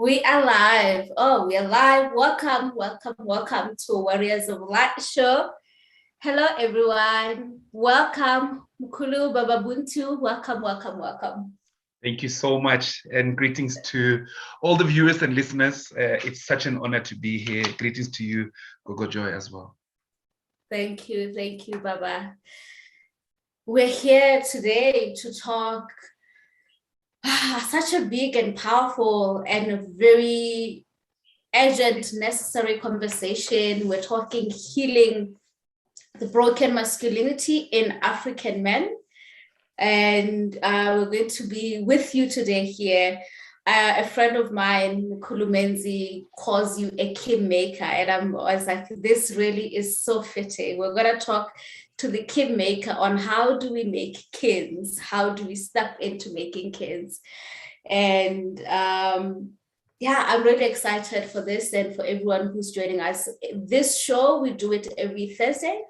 We are live. Oh, we are live. Welcome, welcome, welcome to Warriors of Light show. Hello, everyone. Welcome, Dr Baba Bantu. Welcome, welcome, welcome. Thank you so much, and greetings to all the viewers and listeners. It's such an honor to be here. Greetings to you, Gogo Joy, as well. Thank you, Baba. We're here today to talk such a big and powerful and very urgent, necessary conversation. We're talking healing the broken masculinity in African men. And we're going to be with you today here. A friend of mine, Nkulumenzi, calls you a kingmaker. And I was like, this really is so fitting. We're going to talk to the kingmaker on how do we make kings? How do we step into making kings? And yeah, I'm really excited for this and for everyone who's joining us. This show, we do it every Thursday,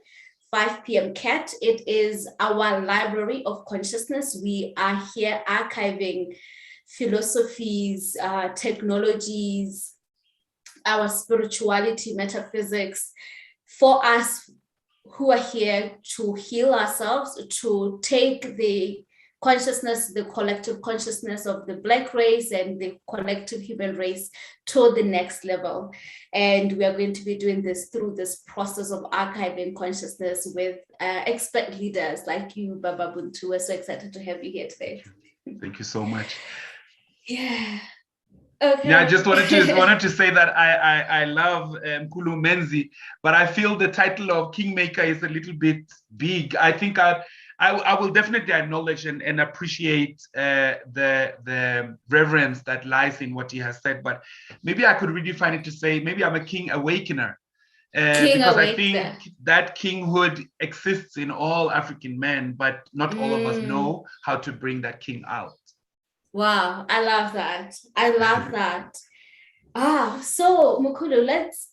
5 p.m. CAT. It is our library of consciousness. We are here archiving philosophies, technologies, our spirituality, metaphysics, for us who are here to heal ourselves, to take the consciousness, the collective consciousness of the Black race and the collective human race to the next level. And we are going to be doing this through this process of archiving consciousness with expert leaders like you, Baba Buntu. We're so excited to have you here today. Thank you so much. Yeah. Okay. Yeah, I just wanted to say that I love Nkulumenzi, but I feel the title of Kingmaker is a little bit big. I think I will definitely acknowledge and appreciate the reverence that lies in what he has said, but maybe I could redefine it to say maybe I'm a king awakener, because I think that kinghood exists in all African men, but not all of us know how to bring that king out. Wow, I love that. I love that. So Mukulu, let's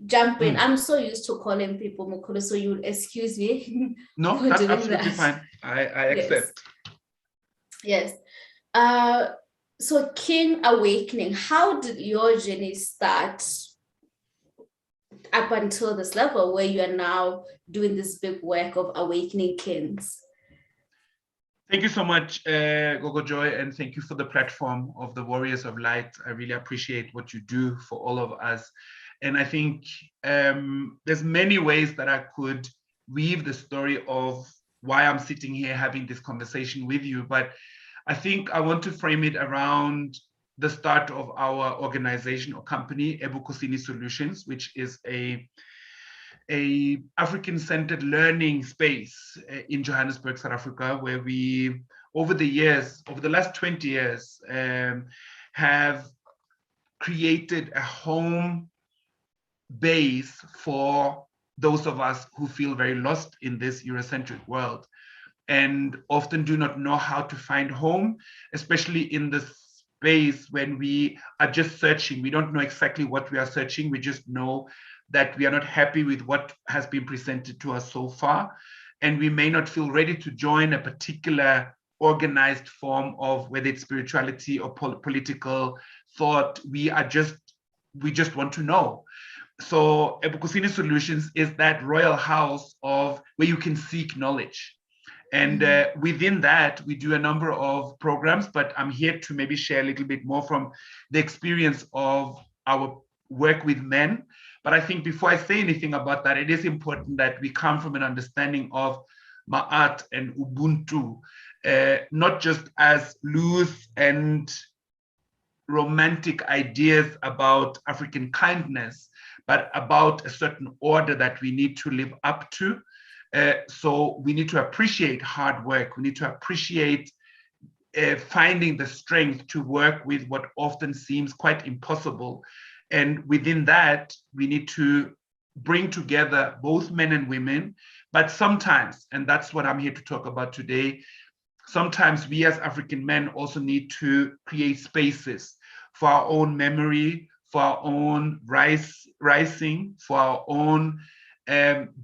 jump in. I'm so used to calling people Mukulu, so you'll excuse me. No, that's absolutely fine. I accept. Yes. So King Awakening, how did your journey start up until this level where you are now doing this big work of awakening kings? Thank you so much, Gogo Joy, and thank you for the platform of the Warriors of Light. I really appreciate what you do for all of us. And I think there's many ways that I could weave the story of why I'm sitting here having this conversation with you. But I think I want to frame it around the start of our organization or company, Ebukhosini Solutions, which is a African-centered learning space in Johannesburg, South Africa, where we, over the last 20 years, have created a home base for those of us who feel very lost in this Eurocentric world and often do not know how to find home, especially in the space when we are just searching. We don't know exactly what we are searching. We just know that we are not happy with what has been presented to us so far. And we may not feel ready to join a particular organized form of whether it's spirituality or political thought. We just want to know. So Ebukhosini Solutions is that royal house of where you can seek knowledge. And within that, we do a number of programs, but I'm here to maybe share a little bit more from the experience of our work with men. But I think before I say anything about that, it is important that we come from an understanding of Ma'at and Ubuntu, not just as loose and romantic ideas about African kindness, but about a certain order that we need to live up to. So we need to appreciate hard work. We need to appreciate finding the strength to work with what often seems quite impossible. And within that, we need to bring together both men and women. But sometimes, and that's what I'm here to talk about today, sometimes we as African men also need to create spaces for our own memory, for our own rising, for our own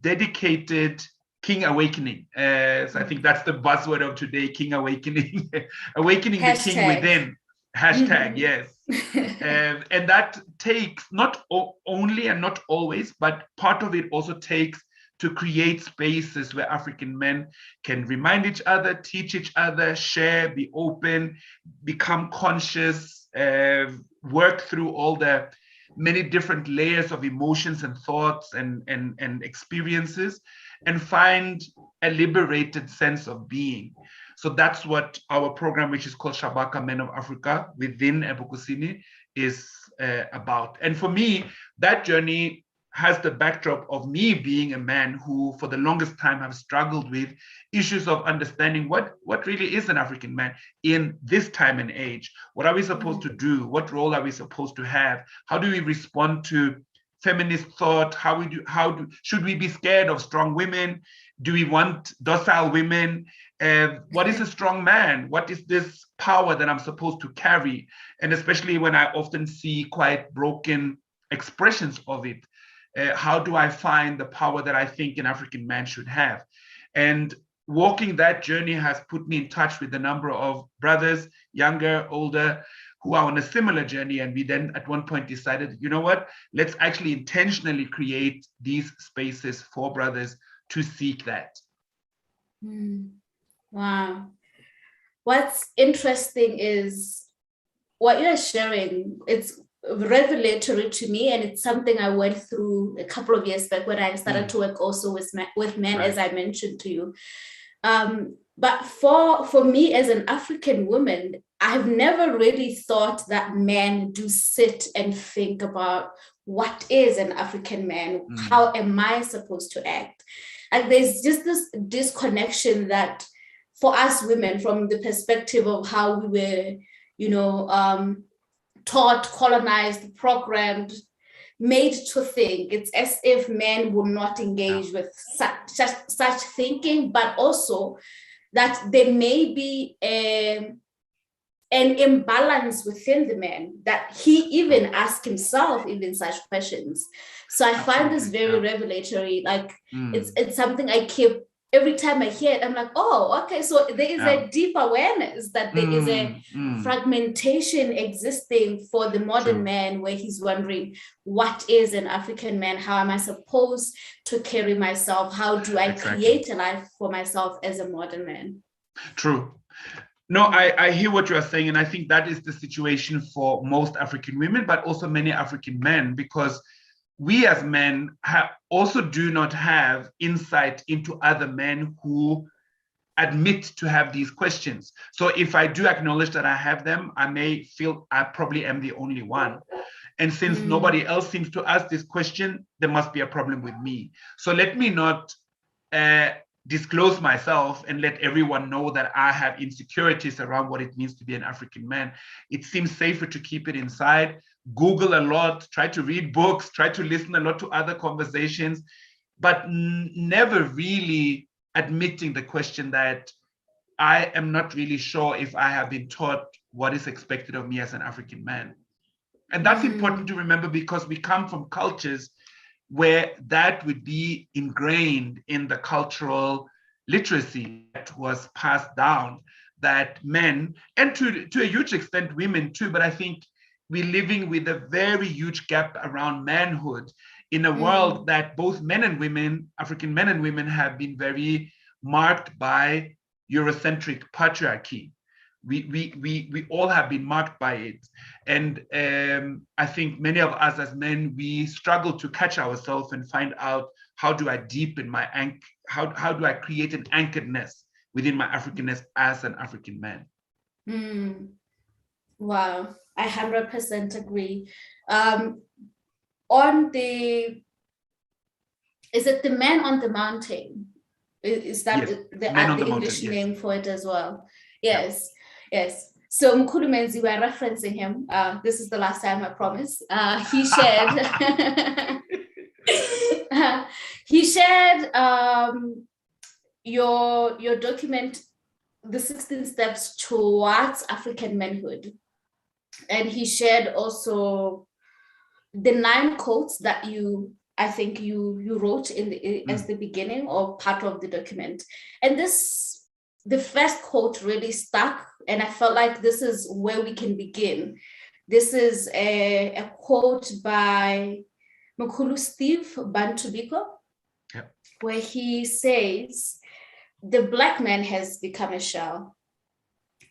dedicated King Awakening. So I think that's the buzzword of today, King Awakening. Awakening the king within. Hashtag, yes. And that takes not only and not always, but part of it also takes to create spaces where African men can remind each other, teach each other, share, be open, become conscious, work through all the many different layers of emotions and thoughts and experiences, and find a liberated sense of being. So that's what our program, which is called Shabaka Men of Africa within Ebukosini, is about. And for me, that journey has the backdrop of me being a man who, for the longest time, have struggled with issues of understanding what really is an African man in this time and age. What are we supposed to do? What role are we supposed to have? How do we respond to feminist thought? Should we be scared of strong women? Do we want docile women? What is a strong man? What is this power that I'm supposed to carry? And especially when I often see quite broken expressions of it, how do I find the power that I think an African man should have? And walking that journey has put me in touch with a number of brothers, younger, older, who are on a similar journey. And we then at one point decided, you know what, let's actually intentionally create these spaces for brothers to seek that. Wow. What's interesting is what you're sharing. It's revelatory to me, and it's something I went through a couple of years back when I started to work also with men, right, as I mentioned to you. But for me as an African woman, I've never really thought that men do sit and think about what is an African man, how am I supposed to act? And there's just this disconnection that for us women, from the perspective of how we were, taught, colonized, programmed, made to think. It's as if men will not engage with such thinking, but also that there may be an imbalance within the man, that he even asks himself even such questions. So I find this very revelatory. Like it's something I keep. Every time I hear it, I'm like, oh, okay. So there is a deep awareness that there is a fragmentation existing for the modern man, where he's wondering, what is an African man? How am I supposed to carry myself? How do I create a life for myself as a modern man? True. No, I hear what you are saying. And I think that is the situation for most African women, but also many African men, because we as men also do not have insight into other men who admit to have these questions. So if I do acknowledge that I have them, I may feel I probably am the only one. And since nobody else seems to ask this question, there must be a problem with me. So let me not disclose myself and let everyone know that I have insecurities around what it means to be an African man. It seems safer to keep it inside, Google a lot, try to read books, try to listen a lot to other conversations, but never really admitting the question that I am not really sure if I have been taught what is expected of me as an African man. And that's important to remember, because we come from cultures where that would be ingrained in the cultural literacy that was passed down, that men, and to a huge extent women too, but I think we're living with a very huge gap around manhood in a world that both men and women, African men and women, have been very marked by Eurocentric patriarchy. We all have been marked by it. And I think many of us as men, we struggle to catch ourselves and find out, how do I deepen my how do I create an anchoredness within my Africanness as an African man? Wow, I 100% agree. On the, is it the Man on the Mountain? Is that the English name for it as well? Yes, yes. So Mkhulumenzi, we're referencing him. This is the last time, I promise. He shared your document, the 16 steps towards African manhood. And he shared also the 9 quotes that I think you wrote in as the beginning or part of the document. And this the first quote really stuck, and I felt like this is where we can begin. This is a quote by Mkhulu Steve Bantu, where he says, "The Black man has become a shell,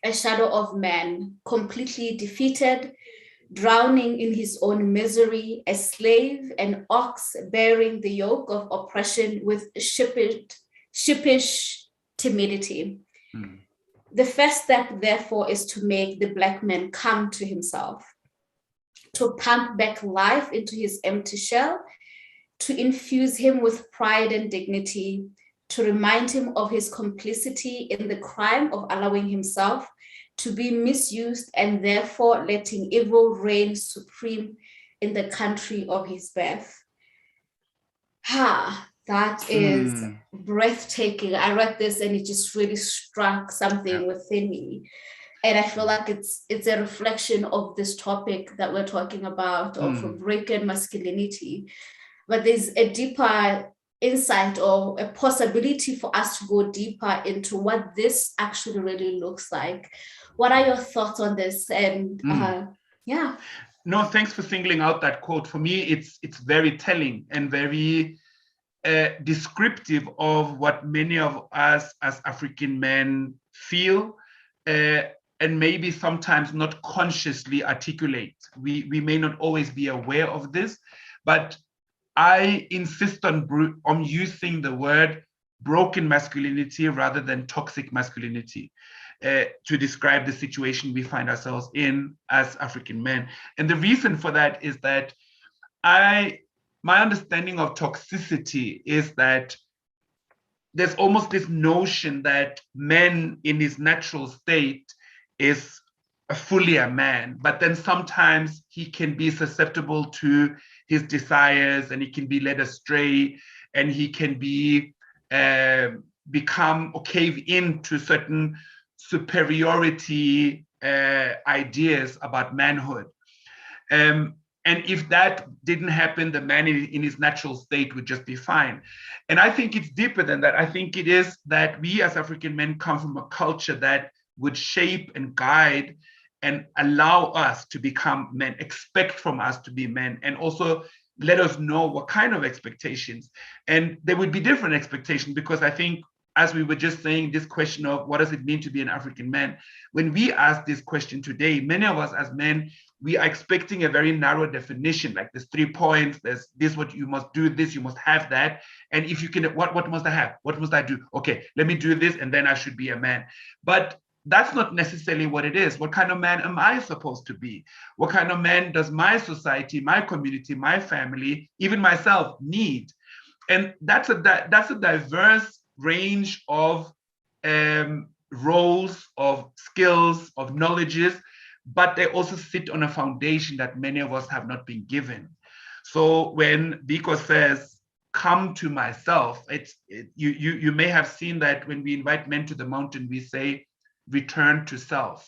a shadow of man, completely defeated, drowning in his own misery, a slave, an ox bearing the yoke of oppression with sheepish timidity." The first step, therefore, is to make the Black man come to himself, to pump back life into his empty shell, to infuse him with pride and dignity, to remind him of his complicity in the crime of allowing himself to be misused and therefore letting evil reign supreme in the country of his birth. That is breathtaking. I read this and it just really struck something within me. And I feel like it's a reflection of this topic that we're talking about, of broken masculinity. But there's a deeper insight or a possibility for us to go deeper into what this actually really looks like. What are your thoughts on this? And No, thanks for singling out that quote. For me, it's very telling and very descriptive of what many of us as African men feel, and maybe sometimes not consciously articulate. We may not always be aware of this, but I insist on using the word broken masculinity rather than toxic masculinity to describe the situation we find ourselves in as African men. And the reason for that is that my understanding of toxicity is that there's almost this notion that man in his natural state is fully a man, but then sometimes he can be susceptible to his desires and he can be led astray and he can be become or cave into certain superiority ideas about manhood. And if that didn't happen, the man in his natural state would just be fine. And I think it's deeper than that. I think it is that we as African men come from a culture that would shape and guide and allow us to become men, expect from us to be men, and also let us know what kind of expectations. And there would be different expectations, because I think, as we were just saying, this question of what does it mean to be an African man? When we ask this question today, many of us as men, we are expecting a very narrow definition, like there's 3 points, there's this, what you must do, this, you must have that. And if you can, what must I have? What must I do? Okay, let me do this, and then I should be a man. But that's not necessarily what it is. What kind of man am I supposed to be? What kind of man does my society, my community, my family, even myself need? And that's a diverse range of roles, of skills, of knowledges, but they also sit on a foundation that many of us have not been given. So when Biko says, come to myself, you may have seen that when we invite men to the mountain, we say, return to self,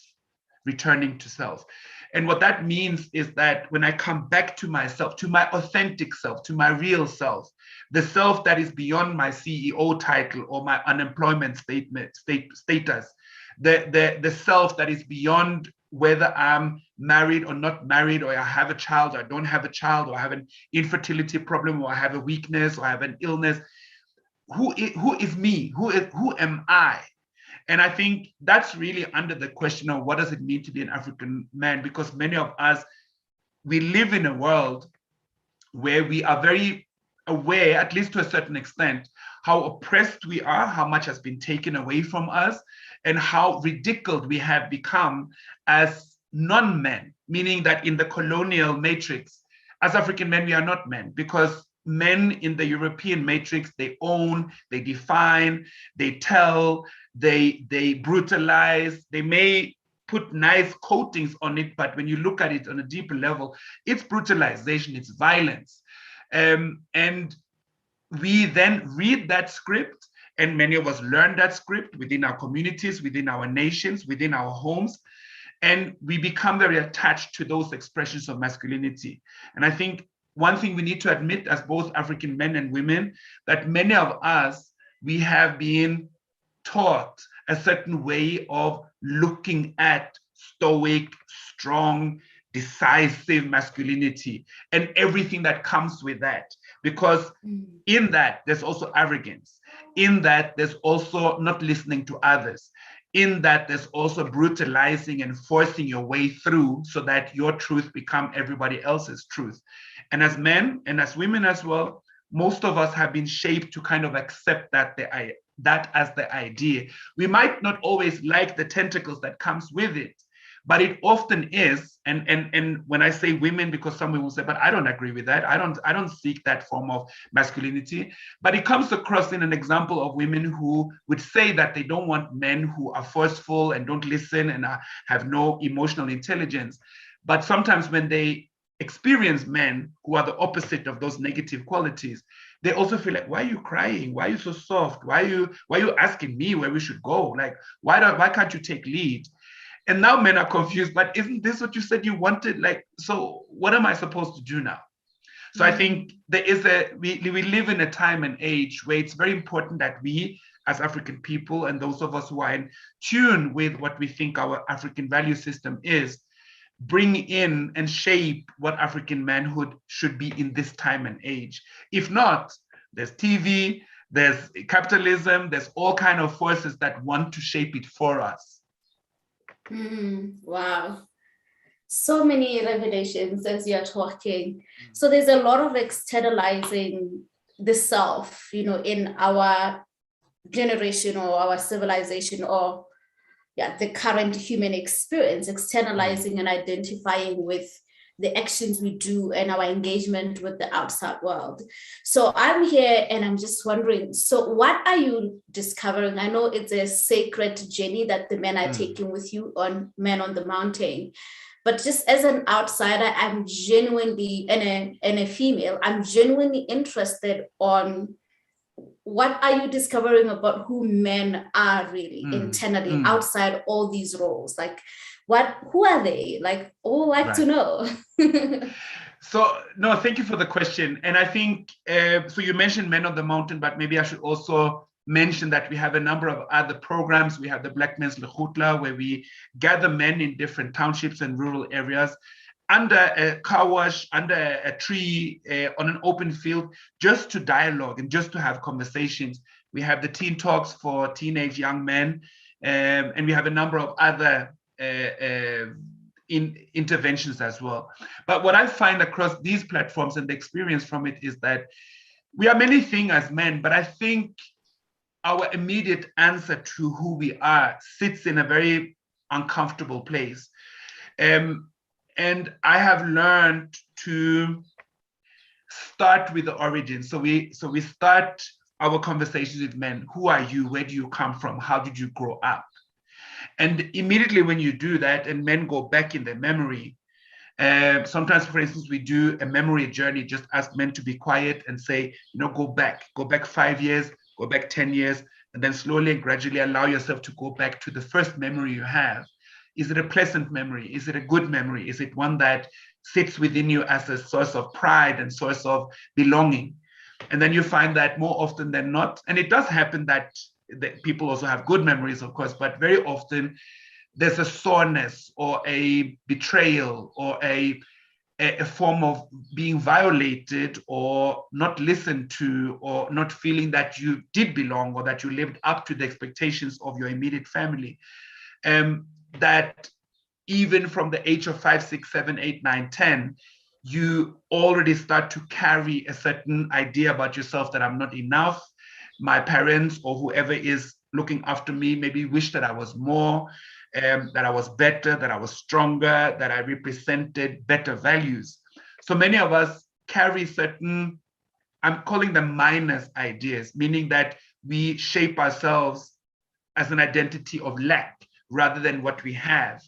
returning to self. And what that means is that when I come back to myself, to my authentic self, to my real self, the self that is beyond my CEO title or my unemployment status, the self that is beyond whether I'm married or not married, or I have a child, or I don't have a child, or I have an infertility problem, or I have a weakness, or I have an illness. Who is me? Who am I? And I think that's really under the question of what does it mean to be an African man? Because many of us, we live in a world where we are very aware, at least to a certain extent, how oppressed we are, how much has been taken away from us, and how ridiculed we have become as non-men, meaning that in the colonial matrix, as African men, we are not men, because men in the European matrix, they own, they define, they tell, they brutalize, they may put nice coatings on it, but when you look at it on a deeper level, it's brutalization, it's violence. And we then read that script, and many of us learn that script within our communities, within our nations, within our homes, and we become very attached to those expressions of masculinity. And I think one thing we need to admit as both African men and women, that many of us, we have been taught a certain way of looking at stoic, strong, decisive masculinity and everything that comes with that. Because in that, there's also arrogance. In that, there's also not listening to others. In that, there's also brutalizing and forcing your way through so that your truth become everybody else's truth. And as men and as women as well, most of us have been shaped to kind of accept that as the idea. We might not always like the tentacles that comes with it, but it often is. And when I say women, because some women will say, but I don't agree with that. I don't seek that form of masculinity. But it comes across in an example of women who would say that they don't want men who are forceful and don't listen and have no emotional intelligence. But sometimes when they experience men who are the opposite of those negative qualities, they also feel like, why are you crying? Why are you so soft? Why are you asking me where we should go? Like, why can't you take lead? And now men are confused, but isn't this what you said you wanted? Like, so what am I supposed to do now? So I think there is we live in a time and age where it's very important that we as African people and those of us who are in tune with what we think our African value system is, bring in and shape what African manhood should be in this time and age. If not, there's TV, there's capitalism, there's all kinds of forces that want to shape it for us. Wow. So many revelations as you're talking. So there's a lot of externalizing the self, in our generation or our civilization or the current human experience, externalizing and identifying with the actions we do and our engagement with the outside world. So I'm here and I'm just wondering, so what are you discovering? I know it's a sacred journey that the men are taking with you on Men on the Mountain, but just as an outsider, I'm genuinely, and a female, I'm genuinely interested on what are you discovering about who men are really internally outside all these roles? Like, who are they? Like, all like to know. So, no, thank you for the question. And I think, so you mentioned Men on the Mountain, but maybe I should also mention that we have a number of other programs. We have the Black Men's Lekgotla, where we gather men in different townships and rural areas under a car wash, under a tree, on an open field, just to dialogue and just to have conversations. We have the teen talks for teenage young men, and we have a number of other interventions as well. But what I find across these platforms and the experience from it is that we are many things as men, but I think our immediate answer to who we are sits in a very uncomfortable place. And I have learned to start with the origin. So we start our conversations with men. Who are you? Where do you come from? How did you grow up? And immediately when you do that and men go back in their memory, sometimes, for instance, we do a memory journey, just ask men to be quiet and say, go back 5 years, go back 10 years, and then slowly and gradually allow yourself to go back to the first memory you have. Is it a pleasant memory? Is it a good memory? Is it one that sits within you as a source of pride and source of belonging? And then you find that more often than not, and it does happen that people also have good memories, of course, but very often there's a soreness or a betrayal or a form of being violated or not listened to or not feeling that you did belong or that you lived up to the expectations of your immediate family. That even from the age of 5, 6, 7, 8, 9, 10, you already start to carry a certain idea about yourself that I'm not enough. My parents or whoever is looking after me maybe wish that I was more, that I was better, that I was stronger, that I represented better values. So many of us carry certain, I'm calling them minus ideas, meaning that we shape ourselves as an identity of lack rather than what we have.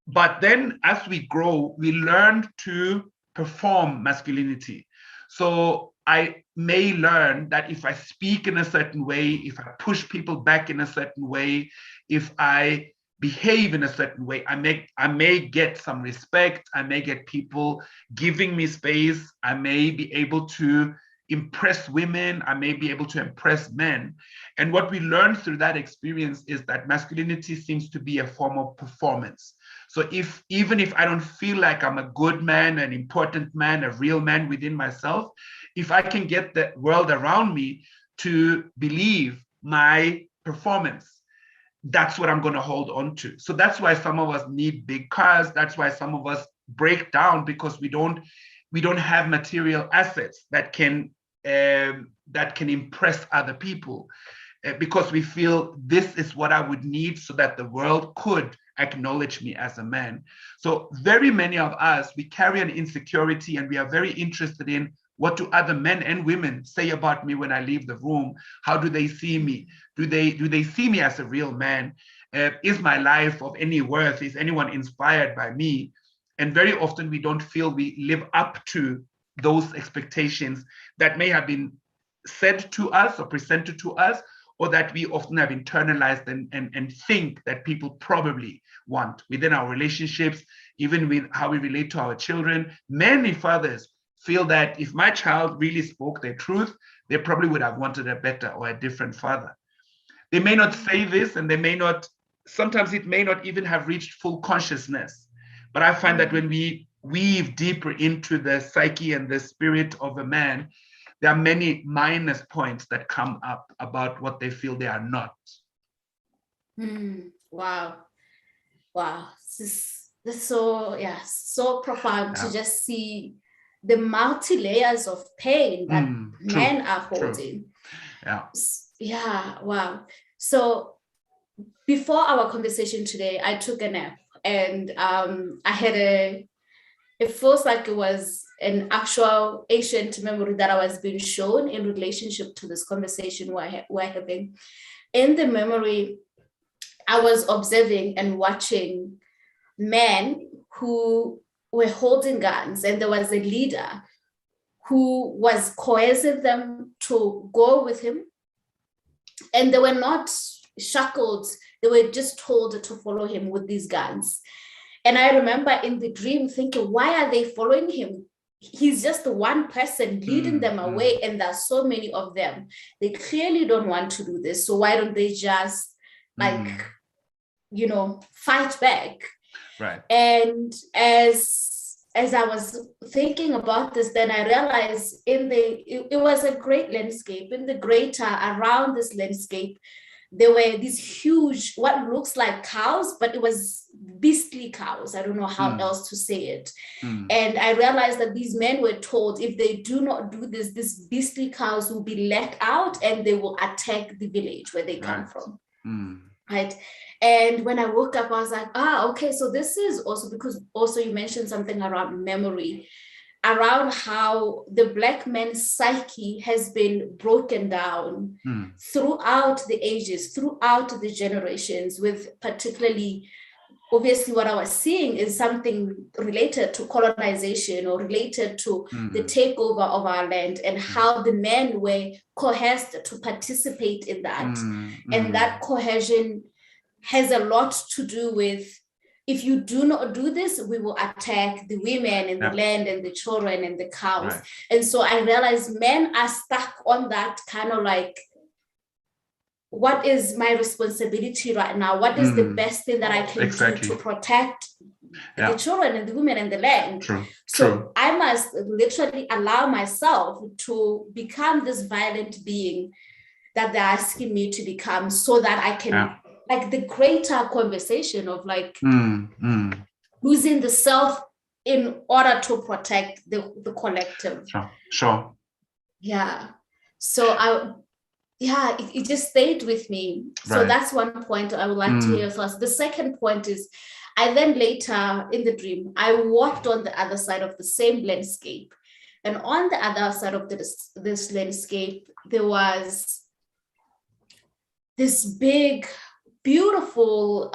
But then as we grow, we learn to perform masculinity. So I may learn that if I speak in a certain way, if I push people back in a certain way, if I behave in a certain way, I may get some respect, I may get people giving me space, I may be able to impress women, I may be able to impress men. And what we learned through that experience is that masculinity seems to be a form of performance. So even if I don't feel like I'm a good man, an important man, a real man within myself, if I can get the world around me to believe my performance, that's what I'm going to hold on to. So that's why some of us need big cars. That's why some of us break down, because we don't have material assets that can impress other people, because we feel this is what I would need so that the world could acknowledge me as a man. So very many of us, we carry an insecurity, and we are very interested in, what do other men and women say about me when I leave the room? How do they see me? Do they see me as a real man? Is my life of any worth? Is anyone inspired by me? And very often we don't feel we live up to those expectations that may have been said to us or presented to us, or that we often have internalized and think that people probably want within our relationships, even with how we relate to our children. Many fathers feel that if my child really spoke their truth, they probably would have wanted a better or a different father. They may not say this, and sometimes it may not even have reached full consciousness. But I find that when we weave deeper into the psyche and the spirit of a man, there are many minus points that come up about what they feel they are not. Wow. This is so profound to just see the multi-layers of pain that men are holding. Wow. So before our conversation today, I took a nap, and I had it feels like it was an actual ancient memory that I was being shown in relationship to this conversation we're having. In the memory, I was observing and watching men who were holding guns, and there was a leader who was coercing them to go with him. And they were not shackled, they were just told to follow him with these guns. And I remember in the dream thinking, why are they following him? He's just one person leading them away, and there's so many of them. They clearly don't want to do this. So why don't they just fight back? Right. And as I was thinking about this, then I realized it was a great landscape. In the greater around this landscape, there were these huge, what looks like cows, but it was beastly cows. I don't know how else to say it. And I realized that these men were told, if they do not do this, these beastly cows will be let out and they will attack the village where they come from. Right. And when I woke up, I was like, okay, so this is also because also you mentioned something around memory, around how the Black man's psyche has been broken down throughout the ages, throughout the generations, with particularly, obviously what I was seeing is something related to colonization or related to the takeover of our land, and how the men were coerced to participate in that. And that coercion has a lot to do with, if you do not do this, we will attack the women and the land and the children and the cows. Right. And so I realized men are stuck on that kind of like, what is my responsibility right now? What is the best thing that I can do to protect the children and the women and the land? So I must literally allow myself to become this violent being that they're asking me to become, so that I can like the greater conversation of like losing the self in order to protect the collective. Sure. Yeah. So it just stayed with me. So that's one point I would like to hear first. The second point is, I then later in the dream, I walked on the other side of the same landscape. And on the other side of this landscape, there was this big, beautiful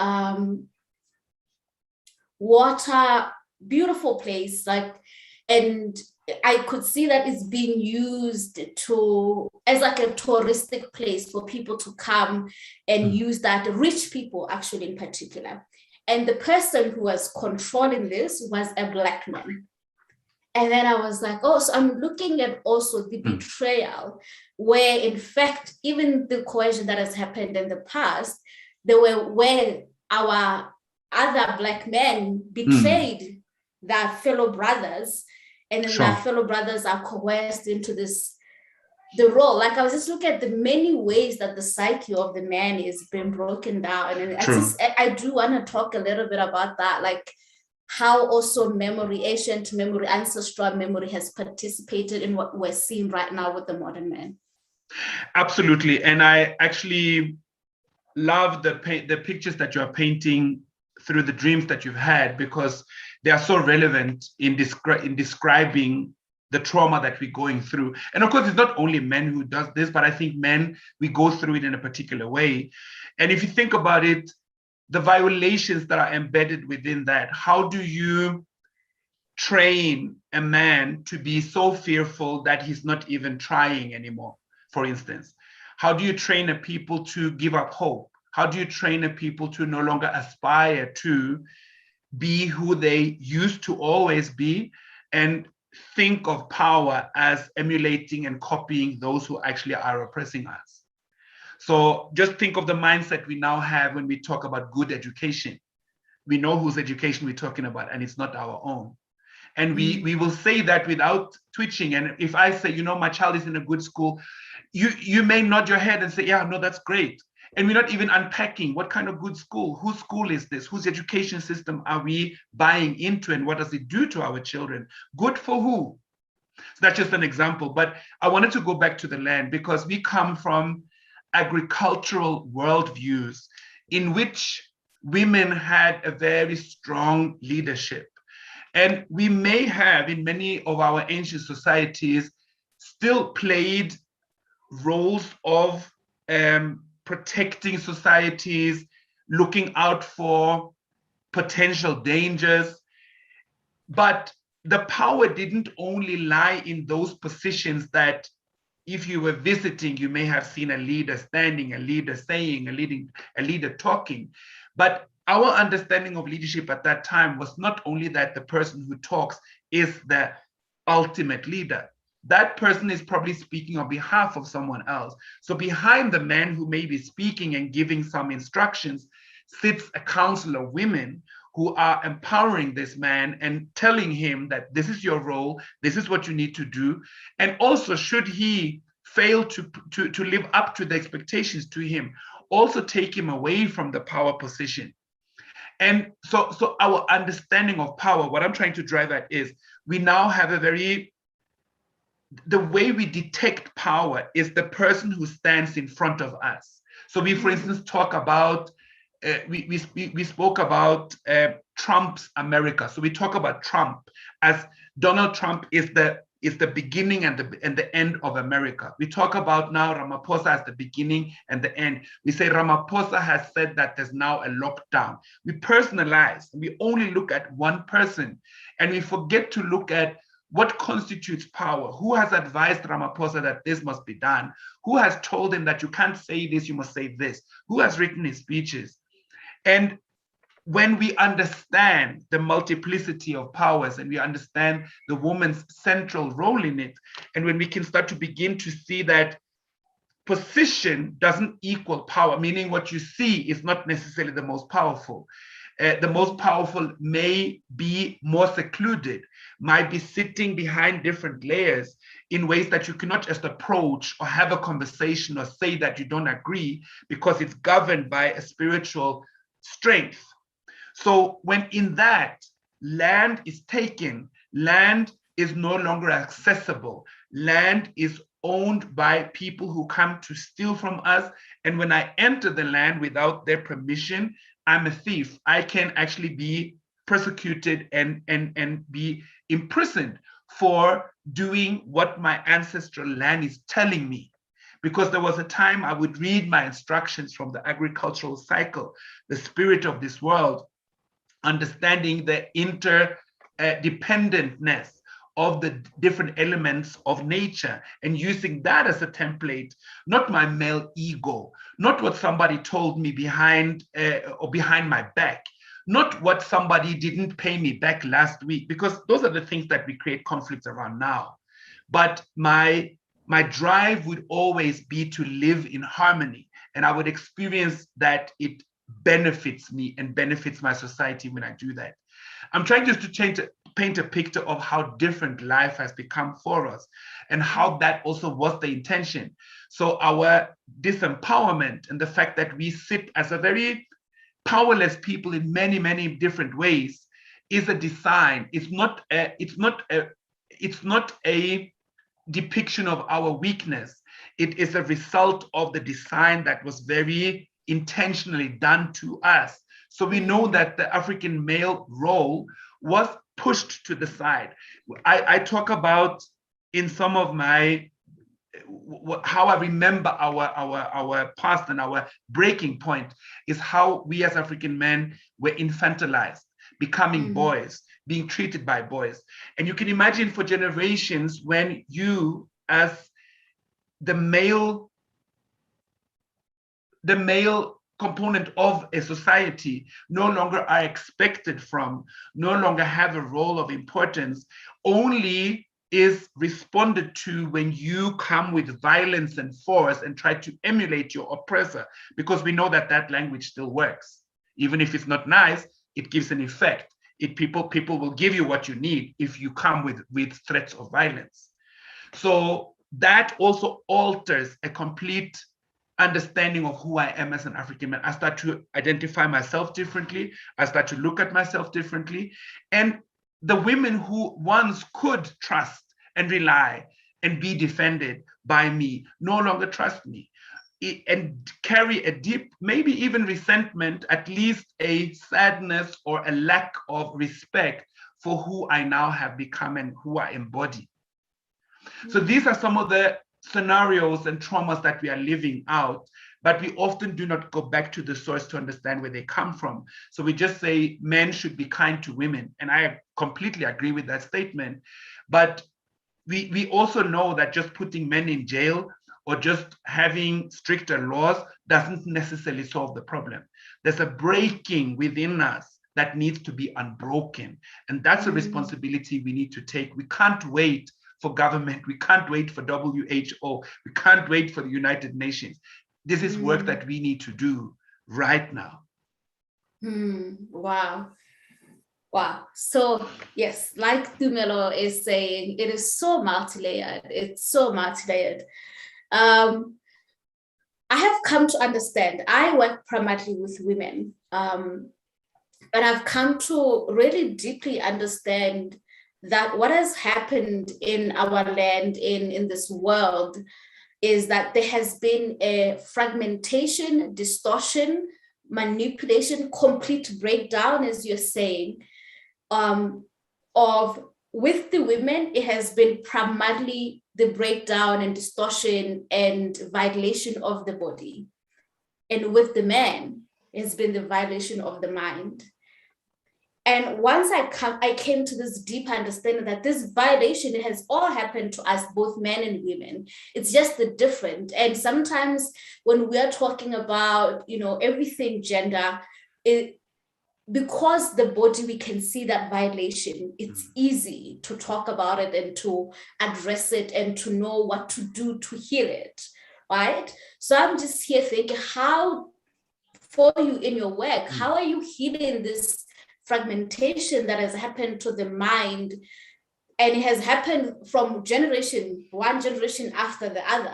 water, beautiful place, and I could see that it's being used as like a touristic place for people to come and use that, rich people actually in particular. And the person who was controlling this was a Black man. And then I was like, oh, so I'm looking at also the betrayal, where in fact, even the coercion that has happened in the past, there were where our other Black men betrayed their fellow brothers, and then their fellow brothers are coerced into the role. Like I was just looking at the many ways that the psyche of the man is being broken down. And I do want to talk a little bit about that, like how also memory, ancient memory, ancestral memory has participated in what we're seeing right now with the modern man. Absolutely. And I actually love the pictures that you are painting through the dreams that you've had, because they are so relevant in describing the trauma that we're going through. And of course, it's not only men who does this, but I think men, we go through it in a particular way. And if you think about it, the violations that are embedded within that, how do you train a man to be so fearful that he's not even trying anymore, for instance? How do you train a people to give up hope? How do you train a people to no longer aspire to be who they used to always be, and think of power as emulating and copying those who actually are oppressing us? So just think of the mindset we now have when we talk about good education. We know whose education we're talking about, and it's not our own. And we will say that without twitching. And if I say, you know, my child is in a good school, you may nod your head and say, yeah, no, that's great. And we're not even unpacking what kind of good school, whose school is this, whose education system are we buying into, and what does it do to our children? Good for who? So that's just an example. But I wanted to go back to the land, because we come from agricultural worldviews in which women had a very strong leadership. And we may have, in many of our ancient societies, still played roles of protecting societies, looking out for potential dangers. But the power didn't only lie in those positions that if you were visiting, you may have seen a leader standing, a leader saying, a leader talking. But our understanding of leadership at that time was not only that the person who talks is the ultimate leader. That person is probably speaking on behalf of someone else. So behind the man who may be speaking and giving some instructions sits a council of women who are empowering this man and telling him that this is your role, this is what you need to do. And also, should he fail to live up to the expectations to him, also take him away from the power position. And so our understanding of power, what I'm trying to drive at is, we now have the way we detect power is the person who stands in front of us. So we, for instance, talk about, we spoke about Trump's America. So we talk about Trump as Donald Trump is the beginning and the end of America. We talk about now Ramaphosa as the beginning and the end. We say Ramaphosa has said that there's now a lockdown. We personalize. We only look at one person, and we forget to look at what constitutes power. Who has advised Ramaphosa that this must be done? Who has told him that you can't say this, you must say this? Who has written his speeches? And when we understand the multiplicity of powers, and we understand the woman's central role in it, and when we can start to begin to see that position doesn't equal power, meaning what you see is not necessarily the most powerful. The most powerful may be more secluded, might be sitting behind different layers in ways that you cannot just approach or have a conversation or say that you don't agree, because it's governed by a spiritual strength. So when in that, land is taken, land is no longer accessible, land is owned by people who come to steal from us. And when I enter the land without their permission, I'm a thief. I can actually be persecuted and be imprisoned for doing what my ancestral land is telling me. Because there was a time I would read my instructions from the agricultural cycle, the spirit of this world, understanding the interdependentness of the different elements of nature, and using that as a template, not my male ego, not what somebody told me behind my back, not what somebody didn't pay me back last week, because those are the things that we create conflicts around now. But my drive would always be to live in harmony. And I would experience that it benefits me and benefits my society when I do that. I'm trying just to paint a picture of how different life has become for us and how that also was the intention. So our disempowerment and the fact that we sit as a very powerless people in many, many different ways is a design. It's not a depiction of our weakness. It is a result of the design that was very intentionally done to us. So we know that the African male role was pushed to the side. I talk about in some of my, how I remember our past, and our breaking point is how we as African men were infantilized, becoming boys, being treated by boys. And you can imagine for generations when you as the male component of a society no longer are expected from, no longer have a role of importance, only is responded to when you come with violence and force and try to emulate your oppressor, because we know that that language still works. Even if it's not nice, it gives an effect. People will give you what you need if you come with threats of violence. So that also alters a complete understanding of who I am as an African man. I start to identify myself differently. I start to look at myself differently. And the women who once could trust and rely and be defended by me no longer trust me and carry a deep, maybe even resentment, at least a sadness or a lack of respect for who I now have become and who I embody. So these are some of the scenarios and traumas that we are living out, but we often do not go back to the source to understand where they come from. So we just say men should be kind to women. And I completely agree with that statement. But we also know that just putting men in jail or just having stricter laws doesn't necessarily solve the problem. There's a breaking within us that needs to be unbroken. And that's a responsibility we need to take. We can't wait for government. We can't wait for WHO. We can't wait for the United Nations. This is work that we need to do right now. Wow. Wow. So yes, like Dumelo is saying, it is so multi-layered. It's so multi-layered. I have come to understand, I work primarily with women, but I've come to really deeply understand that what has happened in our land, in this world, is that there has been a fragmentation, distortion, manipulation, complete breakdown, as you're saying, of with the women, it has been primarily the breakdown and distortion and violation of the body. And with the men, it's been the violation of the mind. And once I came to this deep understanding that this violation, it has all happened to us, both men and women. It's just the different. And sometimes when we are talking about, everything gender, because the body, we can see that violation, it's easy to talk about it and to address it and to know what to do to heal it, right? So I'm just here thinking, how, for you in your work, how are you healing this fragmentation that has happened to the mind? And it has happened from one generation after the other,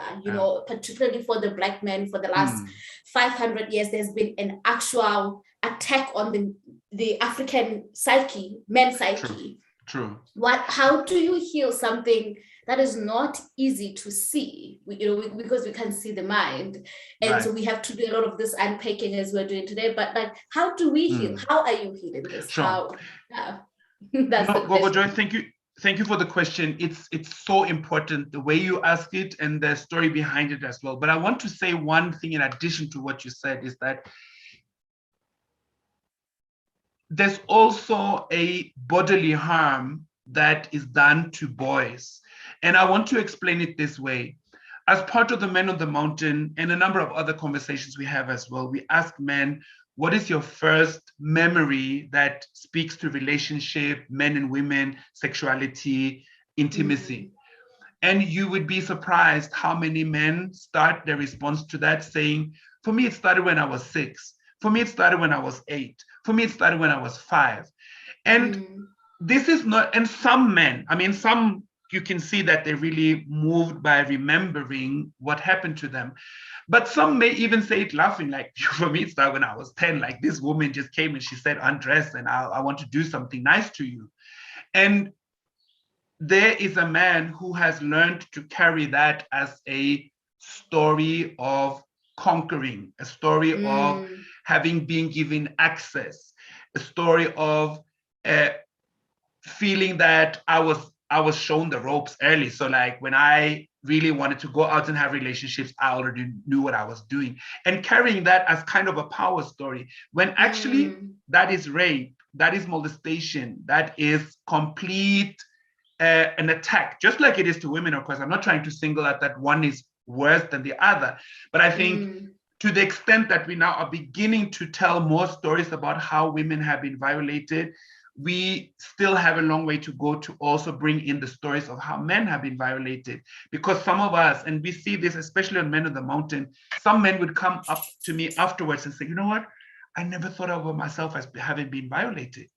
particularly for the Black men for the last 500 years, there's been an actual attack on the African psyche, men's psyche. True. How do you heal something that is not easy to see, because we can't see the mind. And so we have to do a lot of this unpacking as we're doing today. But how do we heal? How are you healing this? Sure. That's the question. Joy, thank you. Thank you for the question. It's so important, the way you ask it and the story behind it as well. But I want to say one thing in addition to what you said, is that there's also a bodily harm that is done to boys. And I want to explain it this way. As part of the Men on the Mountain and a number of other conversations we have as well, we ask men, what is your first memory that speaks to relationship, men and women, sexuality, intimacy? And you would be surprised how many men start their response to that saying, for me, it started when I was 6. For me, it started when I was 8. For me, it started when I was 5. And this is not, and some men, I mean, some you can see that they're really moved by remembering what happened to them. But some may even say it laughing, like, for me, it started when I was 10. Like, this woman just came and she said, undress, and I want to do something nice to you. And there is a man who has learned to carry that as a story of conquering, a story of having been given access, a story of feeling that I was shown the ropes early. So like when I really wanted to go out and have relationships, I already knew what I was doing. And carrying that as kind of a power story, when actually that is rape, that is molestation, that is complete an attack, just like it is to women, of course. I'm not trying to single out that one is worse than the other, but I think to the extent that we now are beginning to tell more stories about how women have been violated, we still have a long way to go to also bring in the stories of how men have been violated. Because some of us, and we see this especially on Men of the Mountain, some men would come up to me afterwards and say, you know what, I never thought of myself as having been violated.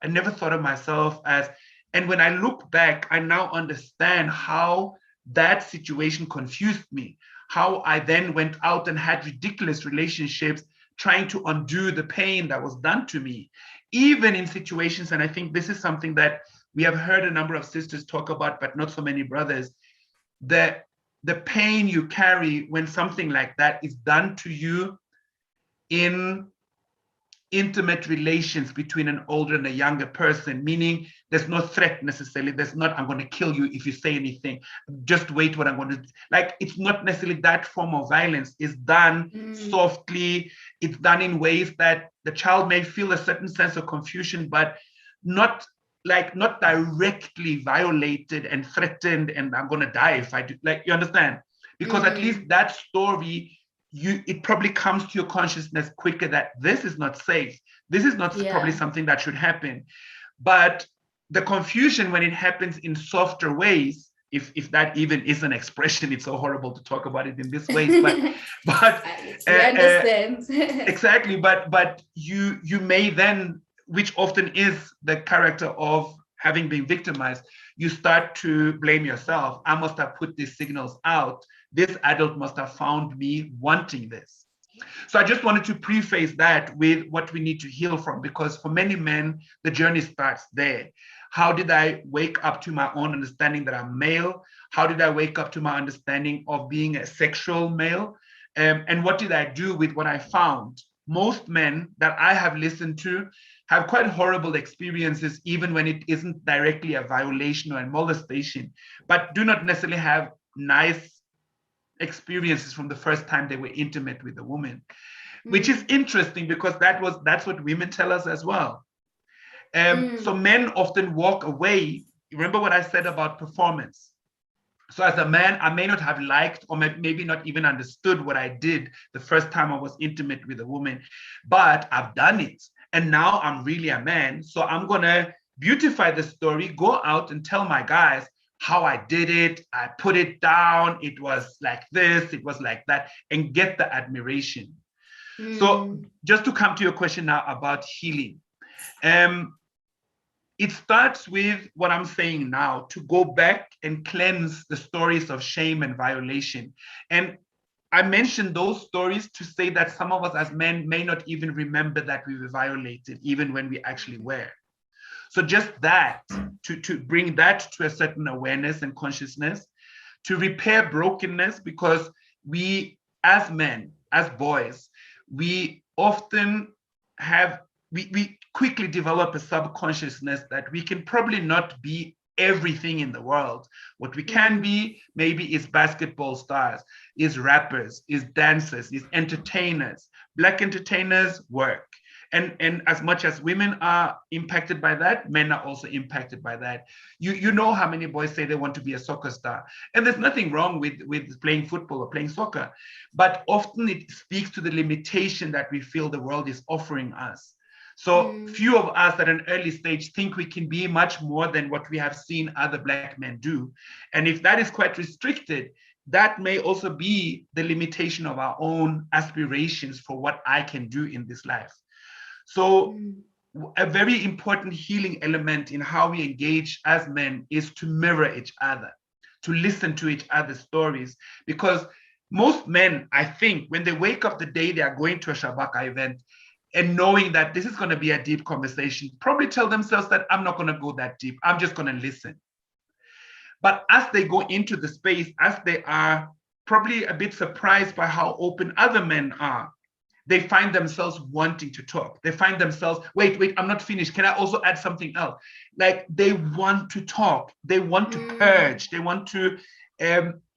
I never thought of myself as, and when I look back, I now understand how that situation confused me, how I then went out and had ridiculous relationships trying to undo the pain that was done to me, even in situations, and I think this is something that we have heard a number of sisters talk about, but not so many brothers, the pain you carry when something like that is done to you in intimate relations between an older and a younger person, meaning there's no threat necessarily. There's not, I'm going to kill you if you say anything. Just wait what I'm going to do. Like, it's not necessarily that form of violence. It's done softly. It's done in ways that the child may feel a certain sense of confusion, but not directly violated and threatened and I'm going to die if I do. Like, you understand? Because at least that story, it probably comes to your consciousness quicker that this is not safe. This is not probably something that should happen. But the confusion when it happens in softer ways, if that even is an expression, it's so horrible to talk about it in this way. But I understand. Exactly. But you may then, which often is the character of having been victimized, you start to blame yourself. I must have put these signals out. This adult must have found me wanting this. So I just wanted to preface that with what we need to heal from, because for many men, the journey starts there. How did I wake up to my own understanding that I'm male? How did I wake up to my understanding of being a sexual male? And what did I do with what I found? Most men that I have listened to have quite horrible experiences, even when it isn't directly a violation or a molestation, but do not necessarily have nice experiences from the first time they were intimate with a woman, which is interesting because that's what women tell us as well. So men often walk away. Remember what I said about performance. So as a man, I may not have liked or maybe not even understood what I did the first time I was intimate with a woman, but I've done it. And now I'm really a man. So I'm going to beautify the story, go out and tell my guys how I did it. I put it down. It was like this, it was like that, and get the admiration. So just to come to your question now about healing. It starts with what I'm saying now, to go back and cleanse the stories of shame and violation. And I mentioned those stories to say that some of us as men may not even remember that we were violated, even when we actually were. So just that, to bring that to a certain awareness and consciousness, to repair brokenness, because we as men, as boys, we often have, we quickly develop a subconsciousness that we can probably not be everything in the world. What we can be maybe is basketball stars, is rappers, is dancers, is entertainers. Black entertainers work. And as much as women are impacted by that, men are also impacted by that. You know how many boys say they want to be a soccer star, and there's nothing wrong with playing football or playing soccer, but often it speaks to the limitation that we feel the world is offering us. So few of us at an early stage think we can be much more than what we have seen other Black men do. And if that is quite restricted, that may also be the limitation of our own aspirations for what I can do in this life. So a very important healing element in how we engage as men is to mirror each other, to listen to each other's stories. Because most men, I think, when they wake up the day they are going to a Shabaka event, and knowing that this is going to be a deep conversation, probably tell themselves that I'm not going to go that deep. I'm just going to listen. But as they go into the space, as they are probably a bit surprised by how open other men are, they find themselves wanting to talk. They find themselves, wait, I'm not finished. Can I also add something else? Like they want to talk. They want to purge. They want to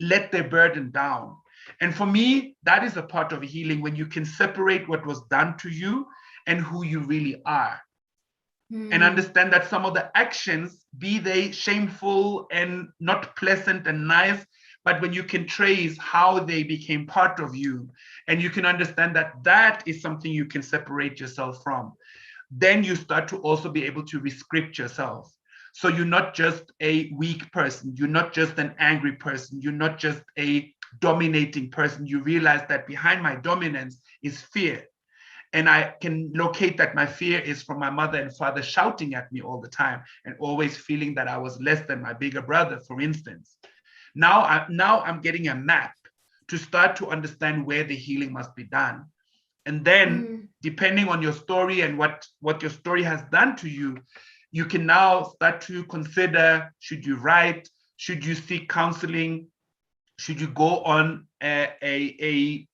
let their burden down. And for me, that is a part of healing, when you can separate what was done to you and who you really are. And understand that some of the actions, be they shameful and not pleasant and nice, but when you can trace how they became part of you, and you can understand that that is something you can separate yourself from, then you start to also be able to rescript yourself. So you're not just a weak person, you're not just an angry person, you're not just a dominating person. You realize that behind my dominance is fear. And I can locate that my fear is from my mother and father shouting at me all the time and always feeling that I was less than my bigger brother, for instance. Now I'm getting a map to start to understand where the healing must be done. And then depending on your story and what your story has done to you, you can now start to consider, should you write? Should you seek counseling? Should you go on a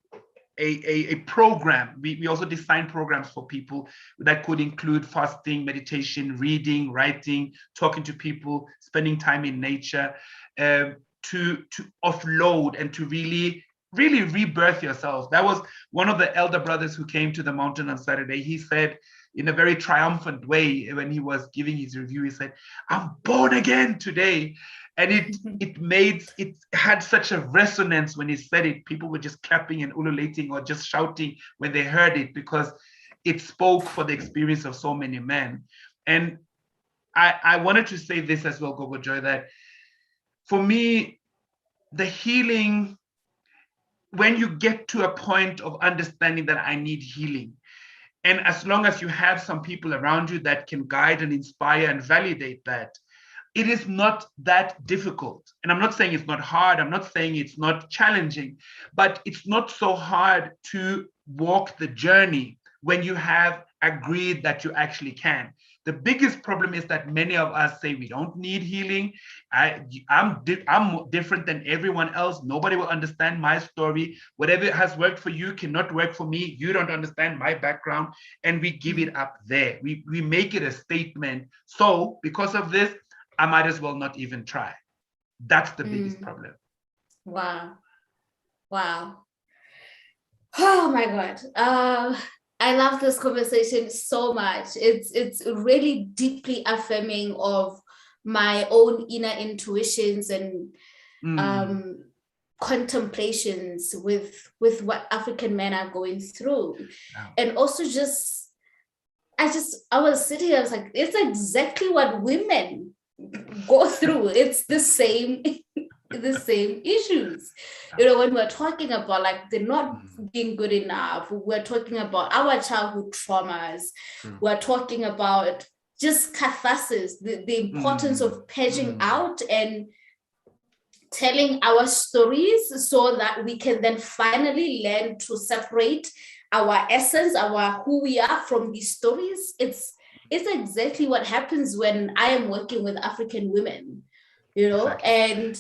program? We also design programs for people that could include fasting, meditation, reading, writing, talking to people, spending time in nature, to offload and to really rebirth yourself. That was one of the elder brothers who came to the mountain on Saturday. He said, in a very triumphant way, when he was giving his review, he said, "I'm born again today." And it had such a resonance when he said it. People were just clapping and ululating or just shouting when they heard it, because it spoke for the experience of so many men. And I wanted to say this as well, Gogo Joy, that for me, the healing, when you get to a point of understanding that I need healing, and as long as you have some people around you that can guide and inspire and validate that, it is not that difficult. And I'm not saying it's not hard. I'm not saying it's not challenging, but it's not so hard to walk the journey when you have agreed that you actually can. The biggest problem is that many of us say we don't need healing. I'm different than everyone else. Nobody will understand my story. Whatever has worked for you cannot work for me. You don't understand my background. And we give it up there. We make it a statement. So because of this, I might as well not even try. That's the biggest problem. Wow. Oh my God. I love this conversation so much. It's really deeply affirming of my own inner intuitions and contemplations with what African men are going through. Wow. And also I was sitting here, I was like, it's exactly what women go through. It's the same issues. When we're talking about like they're not being good enough, we're talking about our childhood traumas, we're talking about just catharsis, the importance of purging out and telling our stories so that we can then finally learn to separate our essence, our who we are from these stories. It's exactly what happens when I am working with African women, exactly. And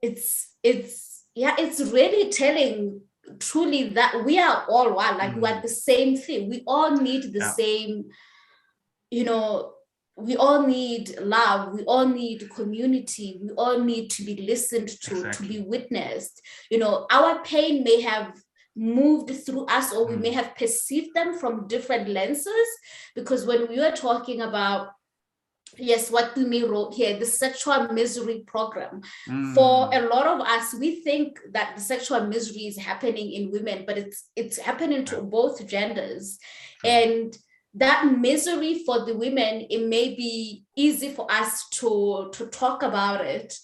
it's really telling truly that we are all one, like we're the same thing. We all need the same, we all need love, we all need community, we all need to be listened to, to be witnessed. Our pain may have moved through us, or we may have perceived them from different lenses. Because when we were talking about, yes, what Tumi wrote here, the sexual misery program, for a lot of us, we think that the sexual misery is happening in women, but it's happening to both genders. And that misery for the women, it may be easy for us to talk about it,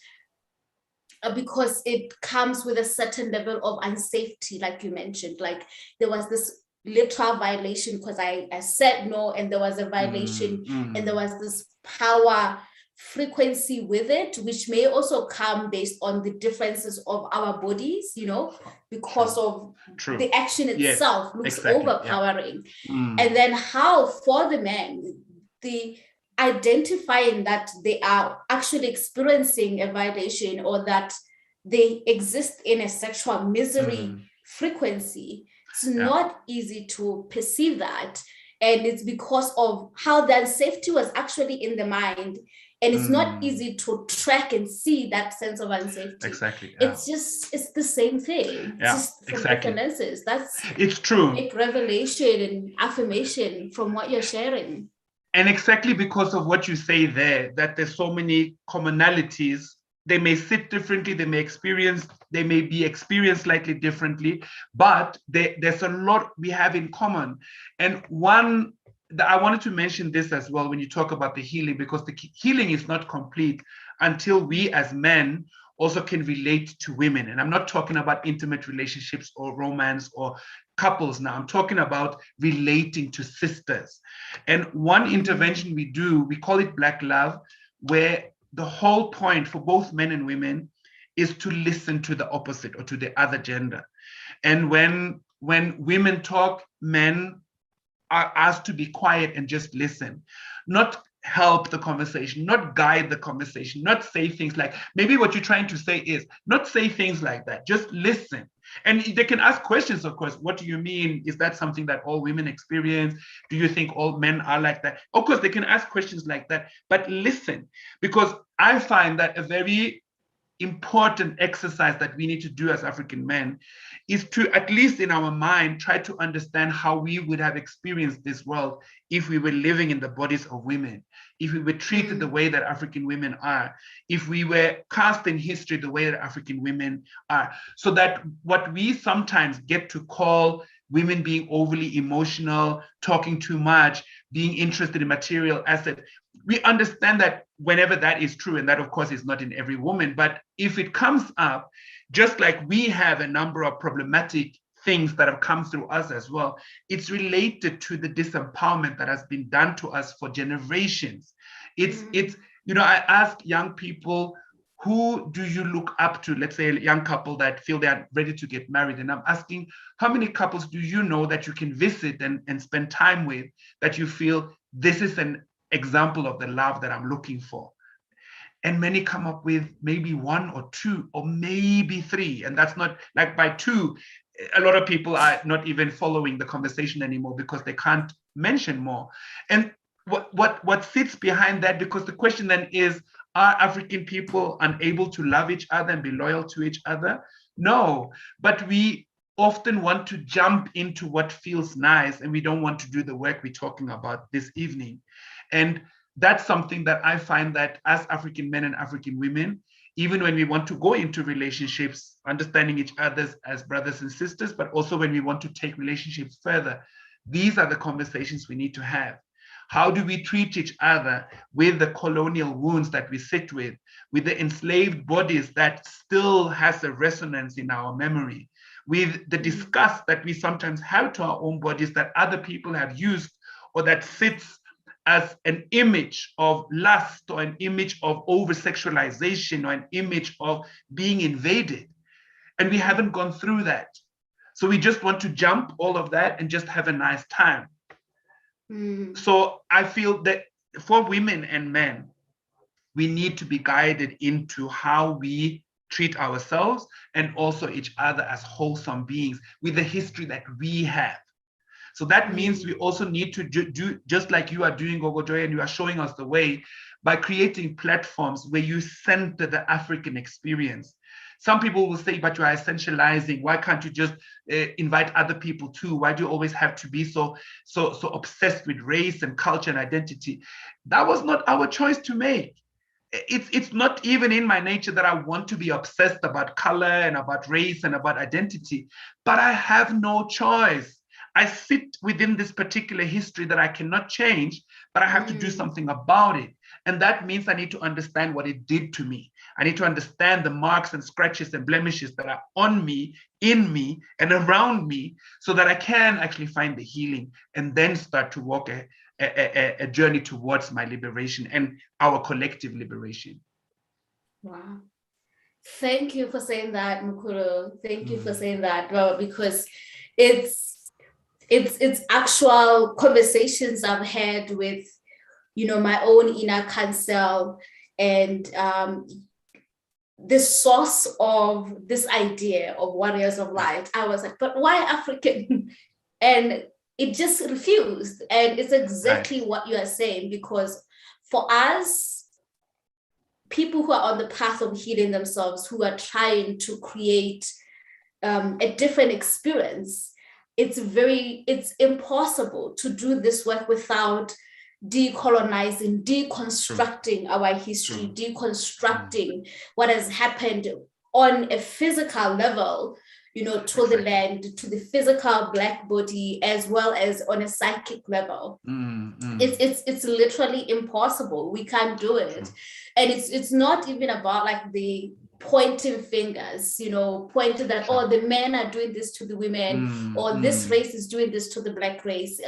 because it comes with a certain level of unsafety, like you mentioned. Like there was this literal violation because I said no, and there was a violation, and there was this power frequency with it, which may also come based on the differences of our bodies, you know, because of the action itself looks overpowering. And then how for the men, the identifying that they are actually experiencing a violation, or that they exist in a sexual misery frequency. It's not easy to perceive that. And it's because of how that safety was actually in the mind. And it's not easy to track and see that sense of unsafety. Exactly. It's the same thing. It's just from different lenses. It's true. Big revelation and affirmation from what you're sharing. And exactly because of what you say there, that there's so many commonalities. They may sit differently, they may be experienced slightly differently, but there's a lot we have in common. And I wanted to mention this as well when you talk about the healing, because the healing is not complete until we as men also can relate to women. And I'm not talking about intimate relationships or romance or couples now. I'm talking about relating to sisters. And one intervention we do, we call it Black Love, where the whole point for both men and women is to listen to the opposite or to the other gender. And when women talk, men are asked to be quiet and just listen, not help the conversation, not guide the conversation, not say things like, maybe what you're trying to say is, not say things like that, just listen. And they can ask questions, of course. What do you mean? Is that something that all women experience? Do you think all men are like that? Of course, they can ask questions like that, but listen, because I find that a very important exercise that we need to do as African men is to, at least in our mind, try to understand how we would have experienced this world if we were living in the bodies of women, if we were treated the way that African women are, if we were cast in history the way that African women are, so that what we sometimes get to call women being overly emotional, talking too much, being interested in material assets, we understand that whenever that is true, and that of course is not in every woman, but if it comes up, just like we have a number of problematic things that have come through us as well, it's related to the disempowerment that has been done to us for generations. It's you know, I ask young people, who do you look up to? Let's say a young couple that feel they are ready to get married. And I'm asking, how many couples do you know that you can visit and spend time with, that you feel this is an example of the love that I'm looking for? And many come up with maybe one or two or maybe three. And that's not like, by two, a lot of people are not even following the conversation anymore because they can't mention more. And what sits behind that, because the question then is, are African people unable to love each other and be loyal to each other? No, but we often want to jump into what feels nice, and we don't want to do the work we're talking about this evening. And that's something that I find that as African men and African women, even when we want to go into relationships, understanding each other as brothers and sisters, but also when we want to take relationships further, these are the conversations we need to have. How do we treat each other with the colonial wounds that we sit with the enslaved bodies that still has a resonance in our memory, with the disgust that we sometimes have to our own bodies that other people have used, or that sits as an image of lust, or an image of over-sexualization, or an image of being invaded. And we haven't gone through that. So we just want to jump all of that and just have a nice time. So I feel that for women and men, we need to be guided into how we treat ourselves and also each other as wholesome beings with the history that we have. So that means we also need to do just like you are doing, Gogo Joy, and you are showing us the way by creating platforms where you center the African experience. Some people will say, but you are essentializing. Why can't you just invite other people too? Why do you always have to be so obsessed with race and culture and identity? That was not our choice to make. It's not even in my nature that I want to be obsessed about color and about race and about identity, but I have no choice. I sit within this particular history that I cannot change, but I have to do something about it. And that means I need to understand what it did to me. I need to understand the marks and scratches and blemishes that are on me, in me, and around me, so that I can actually find the healing and then start to walk a journey towards my liberation and our collective liberation. Wow. Thank you for saying that, Mukuru. Thank you for saying that, because it's actual conversations I've had with, my own inner counsel, and the source of this idea of warriors of light. I was like, but why African? And it just refused. And it's exactly what you are saying, because for us, people who are on the path of healing themselves, who are trying to create a different experience, it's impossible to do this work without decolonizing, deconstructing our history, deconstructing what has happened on a physical level, to the land, to the physical Black body, as well as on a psychic level. It's literally impossible. We can't do it. And it's not even about like the pointing fingers, pointing that, the men are doing this to the women, or this race is doing this to the Black race.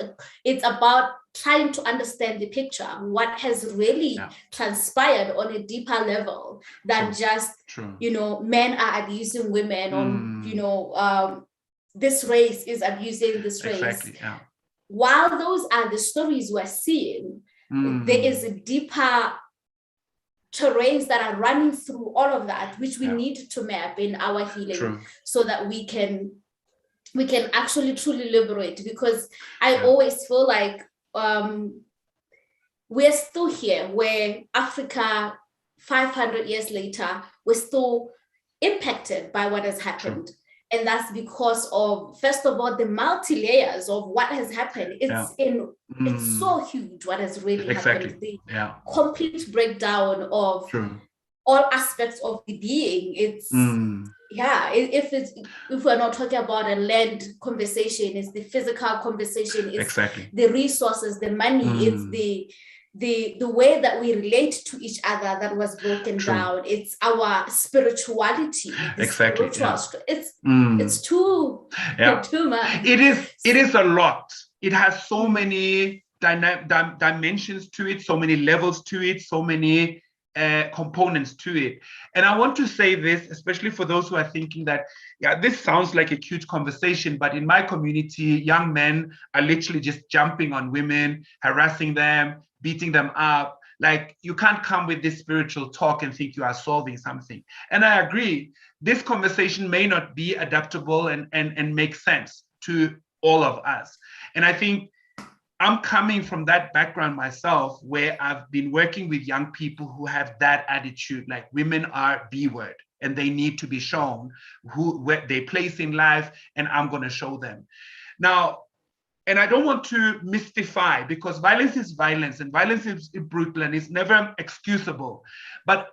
It's about trying to understand the picture, what has really transpired on a deeper level than just, men are abusing women, or, this race is abusing this race. Exactly, While those are the stories we're seeing, there is a deeper terrains that are running through all of that, which we need to map in our healing, so that we can actually truly liberate. Because I always feel like we're still here, where Africa 500 years later, we're still impacted by what has happened. And that's because of, first of all, the multi-layers of what has happened. It's so huge what has really happened. The complete breakdown of all aspects of the being. It's if we're not talking about a land conversation, it's the physical conversation, it's the resources, the money, it's the way that we relate to each other that was broken down. It's our spirituality. It's too much. It is a lot. It has so many dimensions to it, so many levels to it, so many components to it. And I want to say this, especially for those who are thinking that, this sounds like a cute conversation, but in my community, young men are literally just jumping on women, harassing them, beating them up. Like, you can't come with this spiritual talk and think you are solving something. And I agree, this conversation may not be adaptable and make sense to all of us. And I think I'm coming from that background myself, where I've been working with young people who have that attitude, like women are B-word and they need to be shown where they place in life, and I'm going to show them. Now, and I don't want to mystify, because violence is violence, and violence is brutal and it's never excusable. But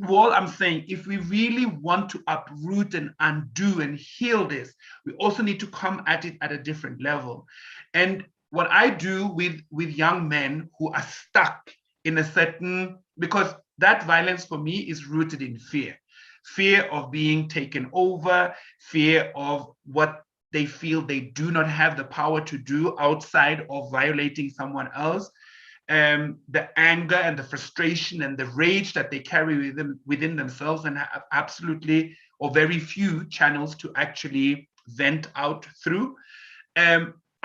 all I'm saying, if we really want to uproot and undo and heal this, we also need to come at it at a different level. And what I do with young men who are stuck in a certain, because that violence for me is rooted in fear of being taken over, fear of what they feel they do not have the power to do outside of violating someone else, the anger and the frustration and the rage that they carry within themselves, and have absolutely or very few channels to actually vent out through.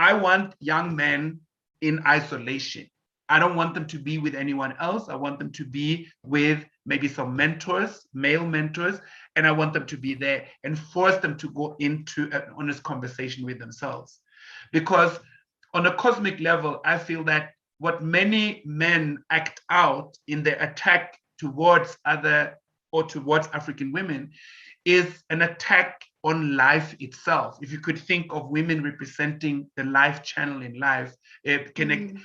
I want young men in isolation. I don't want them to be with anyone else. I want them to be with maybe some mentors, male mentors, and I want them to be there and force them to go into an honest conversation with themselves. Because on a cosmic level, I feel that what many men act out in their attack towards towards African women is an attack on life itself. If you could think of women representing the life channel in life, it connect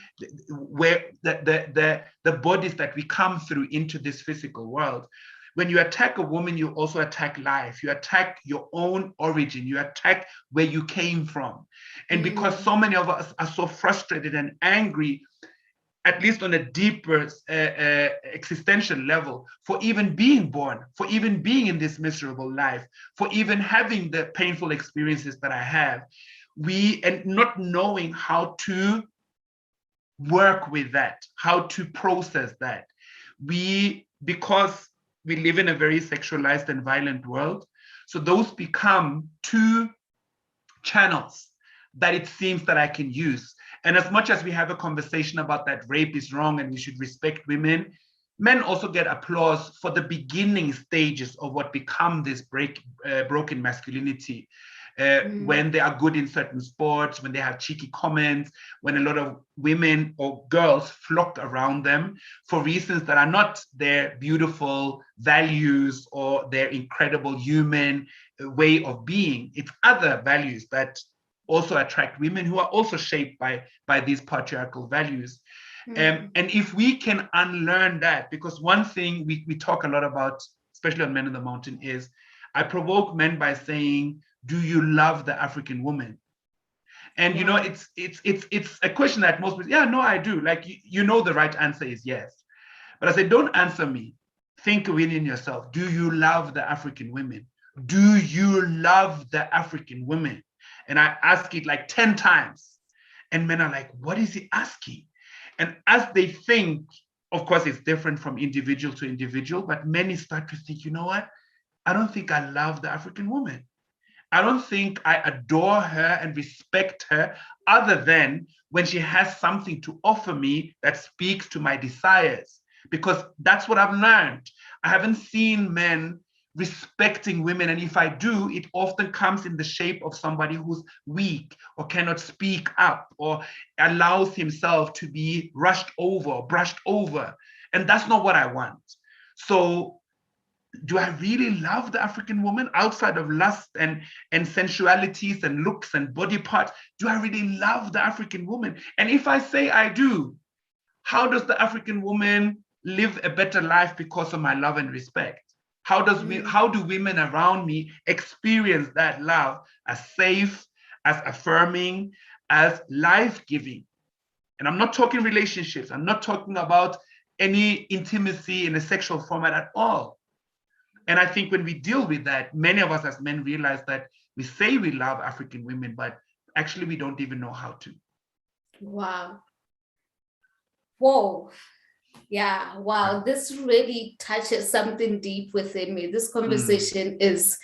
where the bodies that we come through into this physical world. When you attack a woman, you also attack life. You attack your own origin. You attack where you came from. And because so many of us are so frustrated and angry, at least on a deeper existential level, for even being born, for even being in this miserable life, for even having the painful experiences that I have, and not knowing how to work with that, how to process that. Because we live in a very sexualized and violent world, so those become two channels that it seems that I can use. And as much as we have a conversation about that rape is wrong and we should respect women, men also get applause for the beginning stages of what become this broken masculinity. When they are good in certain sports, when they have cheeky comments, when a lot of women or girls flock around them for reasons that are not their beautiful values or their incredible human way of being. It's other values that also attract women who are also shaped by these patriarchal values. And if we can unlearn that, because one thing we talk a lot about, especially on Men in the Mountain, is I provoke men by saying, do you love the African woman? And you know, it's a question that most people, yeah, no, I do. Like, you know, the right answer is yes. But I say, don't answer me. Think within yourself. Do you love the African women? Do you love the African women? And I ask it like 10 times. And men are like, what is he asking? And as they think, of course, it's different from individual to individual, but many start to think, you know what? I don't think I love the African woman. I don't think I adore her and respect her, other than when she has something to offer me that speaks to my desires, because that's what I've learned. I haven't seen men respecting women, and if I do, it often comes in the shape of somebody who's weak or cannot speak up or allows himself to be rushed over, brushed over, and that's not what I want. So do I really love the African woman outside of lust and sensualities and looks and body parts? Do I really love the African woman? And if I say I do, how does the African woman live a better life because of my love and respect? How do women around me experience that love as safe, as affirming, as life-giving? And I'm not talking relationships. I'm not talking about any intimacy in a sexual format at all. And I think when we deal with that, many of us as men realize that we say we love African women, but actually we don't even know how to. Wow. Whoa. Yeah, wow, this really touches something deep within me. This conversation is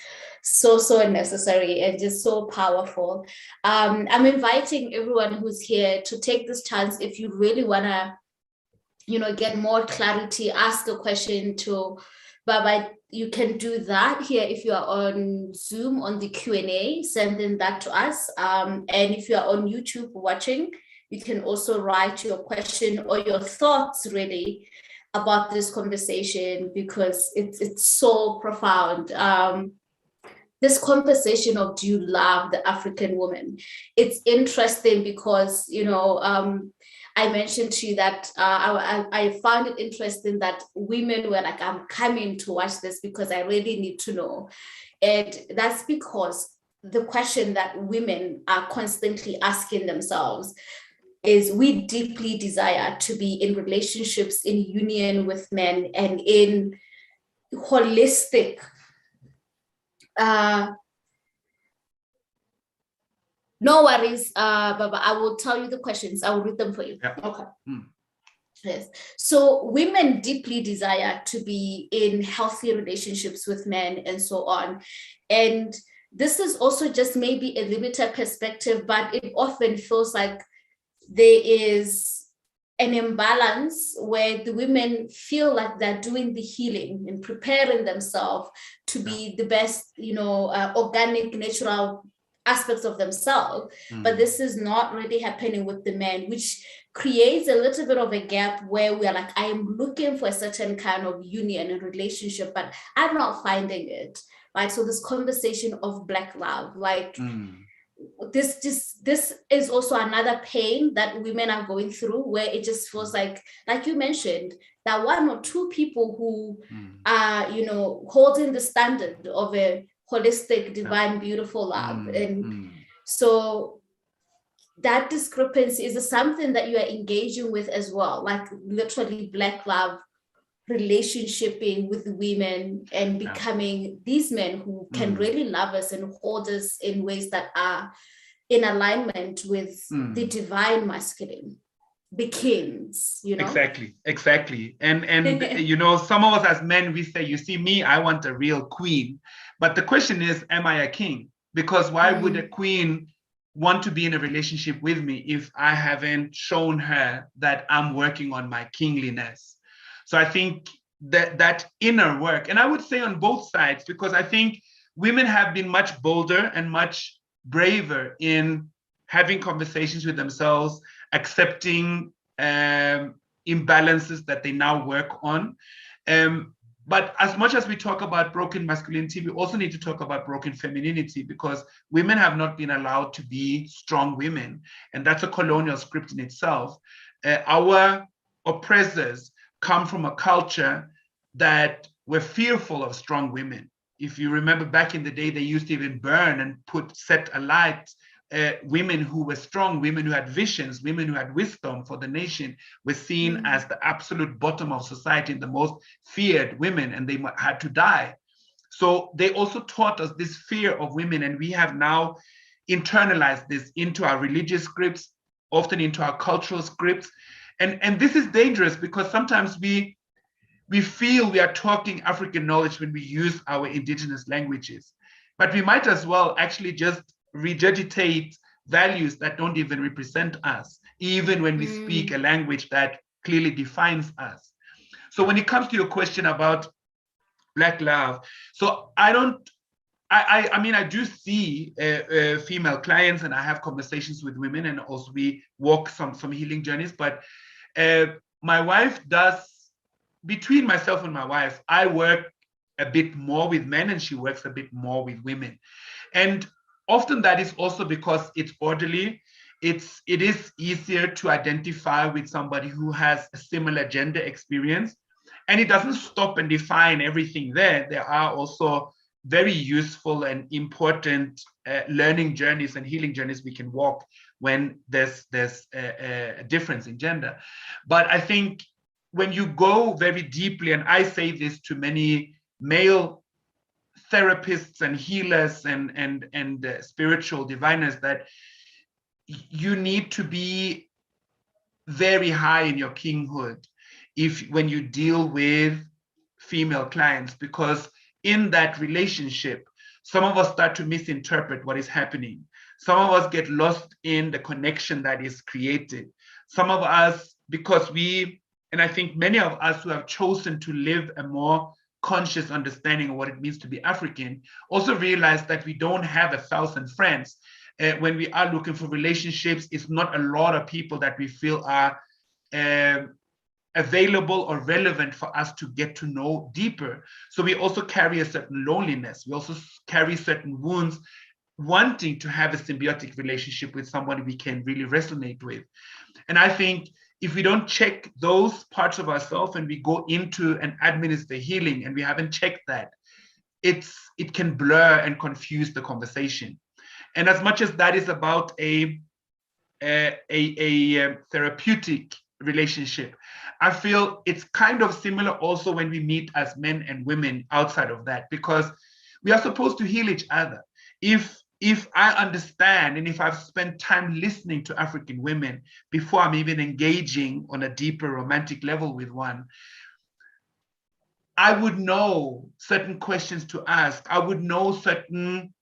so necessary and just so powerful. I'm inviting everyone who's here to take this chance. If you really want to, get more clarity, ask a question to Baba, you can do that here. If you are on Zoom on the Q&A, send in that to us. And if you are on YouTube watching, you can also write your question or your thoughts really about this conversation, because it's so profound. This conversation of do you love the African woman? It's interesting because, I mentioned to you that I found it interesting that women were like, I'm coming to watch this because I really need to know. And that's because the question that women are constantly asking themselves is, we deeply desire to be in relationships, in union with men, and in holistic, no worries, Baba, I will tell you the questions. I will read them for you. Yeah. Okay. Yes. So women deeply desire to be in healthy relationships with men and so on. And this is also just maybe a limited perspective, but it often feels like there is an imbalance where the women feel like they're doing the healing and preparing themselves to be the best, organic, natural aspects of themselves. But this is not really happening with the men, which creates a little bit of a gap where we're like, I am looking for a certain kind of union and relationship, but I'm not finding it. right? So this conversation of Black love, like Mm. this is also another pain that women are going through, where it just feels like you mentioned, that one or two people who are, you know, holding the standard of a holistic, divine, beautiful love. And so that discrepancy is something that you are engaging with as well, like literally Black love relationshiping with women and becoming these men who can really love us and hold us in ways that are in alignment with the divine masculine, the kings, you know? Exactly. And you know, some of us as men, we say, you see me, I want a real queen. But the question is, am I a king? Because why would a queen want to be in a relationship with me if I haven't shown her that I'm working on my kingliness? So I think that inner work, and I would say on both sides, because I think women have been much bolder and much braver in having conversations with themselves, accepting imbalances that they now work on. But as much as we talk about broken masculinity, we also need to talk about broken femininity, because women have not been allowed to be strong women. And that's a colonial script in itself. Our oppressors come from a culture that were fearful of strong women. If you remember back in the day, they used to even burn and set alight women who were strong, women who had visions, women who had wisdom for the nation were seen as the absolute bottom of society and the most feared women, and they had to die. So they also taught us this fear of women, and we have now internalized this into our religious scripts, often into our cultural scripts. And this is dangerous, because sometimes we feel we are talking African knowledge when we use our indigenous languages, but we might as well actually just regurgitate values that don't even represent us, even when we speak a language that clearly defines us. So when it comes to your question about Black love, so I mean, I do see female clients, and I have conversations with women, and also we walk some healing journeys, but my wife does, between myself and my wife, I work a bit more with men and she works a bit more with women. And often that is also because it's orderly. It is easier to identify with somebody who has a similar gender experience. And it doesn't stop and define everything there. There are also very useful and important learning journeys and healing journeys we can walk when there's a difference in gender. But I think when you go very deeply, and I say this to many male therapists and healers and spiritual diviners, that you need to be very high in your kinghood when you deal with female clients, because in that relationship, some of us start to misinterpret what is happening. Some of us get lost in the connection that is created. Some of us, because and I think many of us who have chosen to live a more conscious understanding of what it means to be African, also realize that we don't have 1,000 friends. When we are looking for relationships, it's not a lot of people that we feel are available or relevant for us to get to know deeper. So we also carry a certain loneliness. We also carry certain wounds, wanting to have a symbiotic relationship with somebody we can really resonate with. And I think if we don't check those parts of ourselves and we go into and administer healing and we haven't checked that, it can blur and confuse the conversation. And as much as that is about a therapeutic relationship, I feel it's kind of similar also when we meet as men and women outside of that, because we are supposed to heal each other. If I understand and if I've spent time listening to African women before I'm even engaging on a deeper romantic level with one, I would know certain questions to ask. I would know certain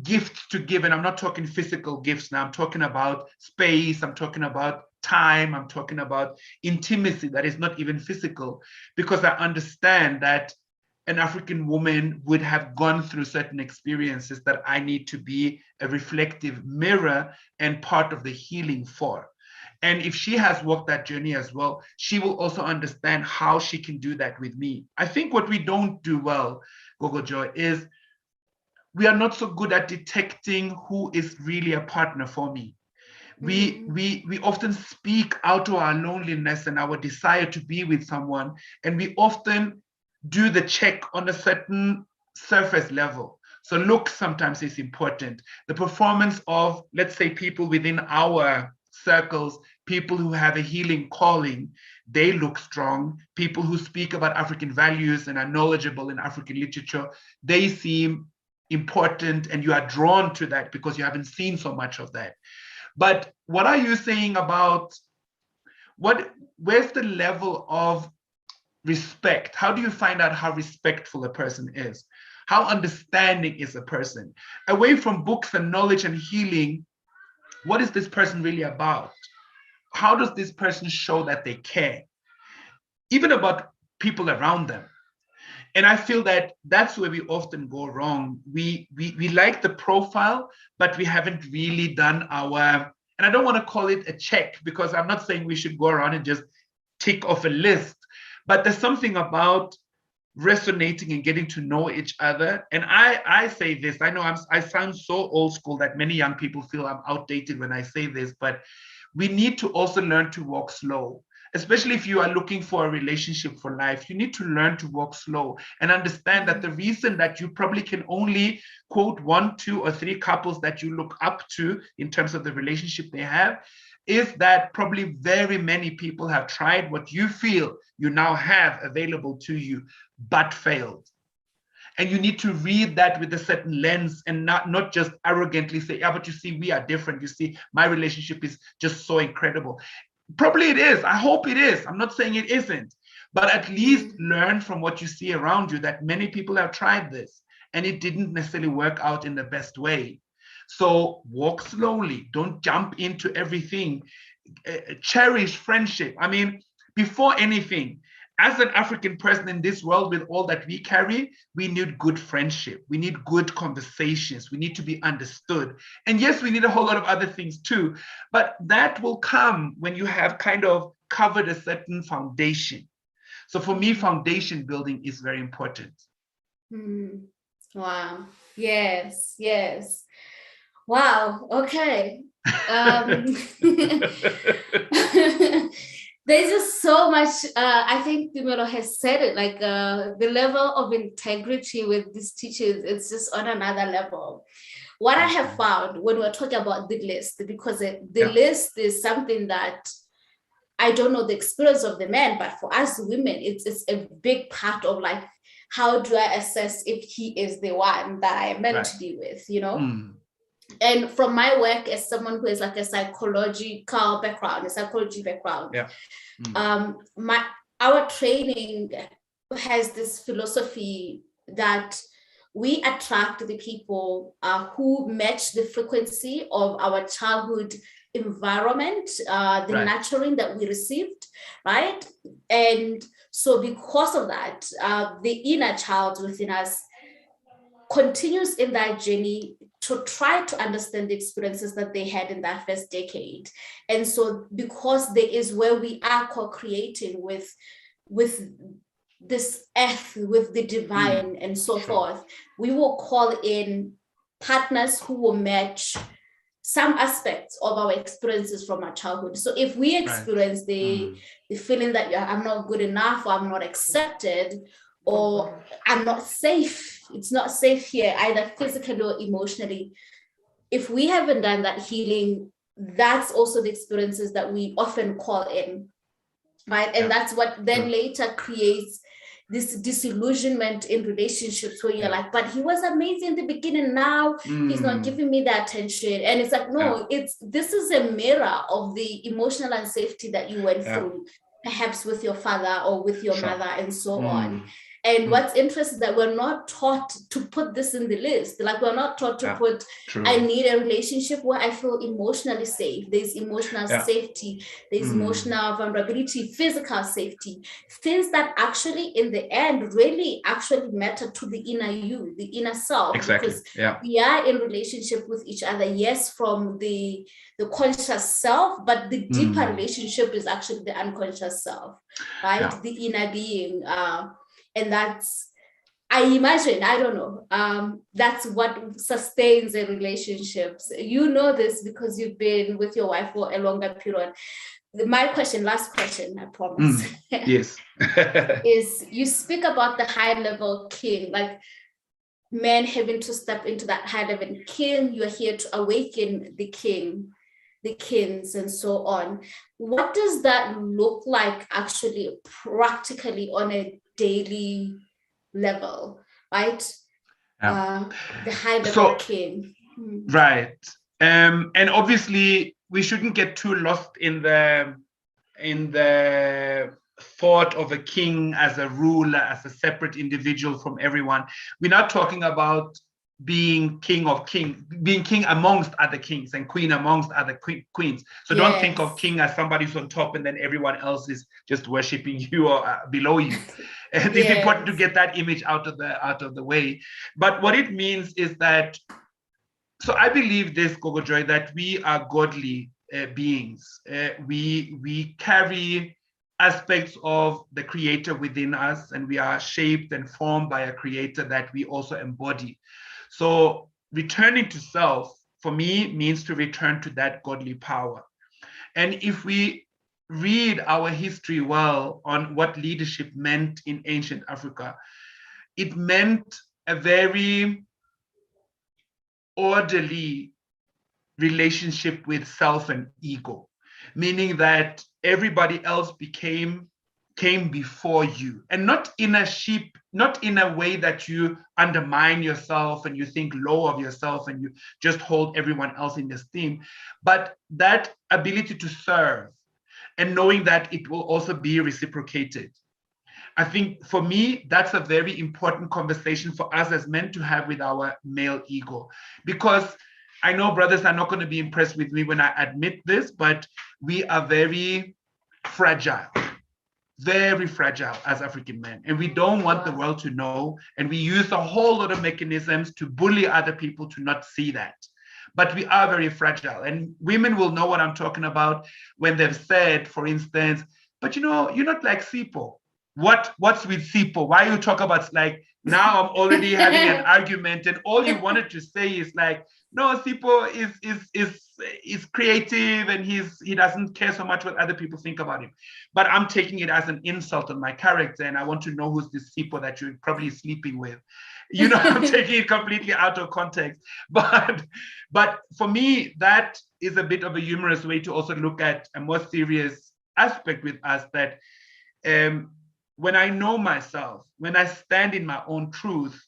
gifts to give. And I'm not talking physical gifts now. I'm talking about space. I'm talking about time. I'm talking about intimacy that is not even physical, because I understand that an African woman would have gone through certain experiences that I need to be a reflective mirror and part of the healing for. And if she has walked that journey as well, she will also understand how she can do that with me. I think what we don't do well, Gogo Joy, is we are not so good at detecting who is really a partner for me. We often speak out to our loneliness and our desire to be with someone, and we often do the check on a certain surface level. So look sometimes is important. The performance of, let's say, people within our circles, people who have a healing calling, they look strong. People who speak about African values and are knowledgeable in African literature, they seem important, and you are drawn to that because you haven't seen so much of that. But what are you saying about where's the level of respect? How do you find out how respectful a person is? How understanding is a person? Away from books and knowledge and healing, what is this person really about? How does this person show that they care? Even about people around them. And I feel that that's where we often go wrong. We like the profile, but we haven't really done our, and I don't want to call it a check, because I'm not saying we should go around and just tick off a list, but there's something about resonating and getting to know each other. And I say this, I know I sound so old school that many young people feel I'm outdated when I say this, but we need to also learn to walk slow. Especially if you are looking for a relationship for life, you need to learn to walk slow and understand that the reason that you probably can only quote 1, 2, or 3 couples that you look up to in terms of the relationship they have is that probably very many people have tried what you feel you now have available to you, but failed. And you need to read that with a certain lens and not just arrogantly say, yeah, but you see, we are different. You see, my relationship is just so incredible. Probably it is. I hope it is. I'm not saying it isn't. But at least learn from what you see around you that many people have tried this and it didn't necessarily work out in the best way. So walk slowly. Don't jump into everything. Cherish friendship. I mean, before anything, as an African person in this world with all that we carry, we need good friendship. We need good conversations. We need to be understood. And yes, we need a whole lot of other things too, but that will come when you have kind of covered a certain foundation. So for me, foundation building is very important. Wow. Yes, yes. Wow. Okay. There's just so much. I think Dumelo has said it, like the level of integrity with these teachers, it's just on another level. What I have found when we're talking about the list, because the list is something that I don't know the experience of the men, but for us women, it's a big part of like, how do I assess if he is the one that I am meant to be with, you know? And from my work as someone who is like a psychology background, our training has this philosophy that we attract the people who match the frequency of our childhood environment, the nurturing that we received, right? And so because of that, the inner child within us continues in that journey to try to understand the experiences that they had in that first decade. And so because there is where we are co-creating with this earth, with the divine and so forth, we will call in partners who will match some aspects of our experiences from our childhood. So if we experience the feeling that I'm not good enough, or I'm not accepted, or I'm not safe, it's not safe here, either physically or emotionally. If we haven't done that healing, that's also the experiences that we often call in, right? And that's what then later creates this disillusionment in relationships where you're like, but he was amazing in the beginning, now he's not giving me the attention. And it's like, no, this is a mirror of the emotional unsafety that you went through, perhaps with your father or with your mother and so on. And what's interesting is that we're not taught to put this in the list. Like, we're not taught to put, I need a relationship where I feel emotionally safe. There's emotional safety, there's emotional vulnerability, physical safety, things that actually in the end really actually matter to the inner you, the inner self. Exactly. Because we are in relationship with each other, yes, from the conscious self, but the deeper relationship is actually the unconscious self, right? The inner being. And that's, I imagine, I don't know, that's what sustains a relationships. You know this because you've been with your wife for a longer period. My question, last question, I promise. Yes. Is you speak about the high level king, like men having to step into that high level king. You're here to awaken the king, the kings, and so on. What does that look like actually practically on a daily level, right? The high level king. Right. And obviously we shouldn't get too lost in the thought of a king as a ruler, as a separate individual from everyone. We're not talking about being king of kings, being king amongst other kings and queen amongst other queens. So don't think of king as somebody who's on top and then everyone else is just worshiping you or below you. And it's important to get that image out of the way. But what it means is that, so I believe this, Gogo Joy, that we are godly beings. We carry aspects of the creator within us, and we are shaped and formed by a creator that we also embody. So returning to self, for me, means to return to that godly power. And if we read our history well on what leadership meant in ancient Africa, it meant a very orderly relationship with self and ego, meaning that everybody else came before you, and not in a way that you undermine yourself and you think low of yourself and you just hold everyone else in esteem, but that ability to serve and knowing that it will also be reciprocated. I think for me, that's a very important conversation for us as men to have with our male ego, because I know brothers are not going to be impressed with me when I admit this, but we are very fragile as African men. And we don't want the world to know. And we use a whole lot of mechanisms to bully other people to not see that. But we are very fragile. And women will know what I'm talking about when they've said, for instance, but you know, you're not like Sipo. What's with Sipo? Why you talk about, like, now I'm already having an argument, and all you wanted to say is like, no, Sipo is creative and he doesn't care so much what other people think about him. But I'm taking it as an insult on my character, and I want to know who's this Sipo that you're probably sleeping with. You know, I'm taking it completely out of context. But for me, that is a bit of a humorous way to also look at a more serious aspect with us, that when I know myself, when I stand in my own truth,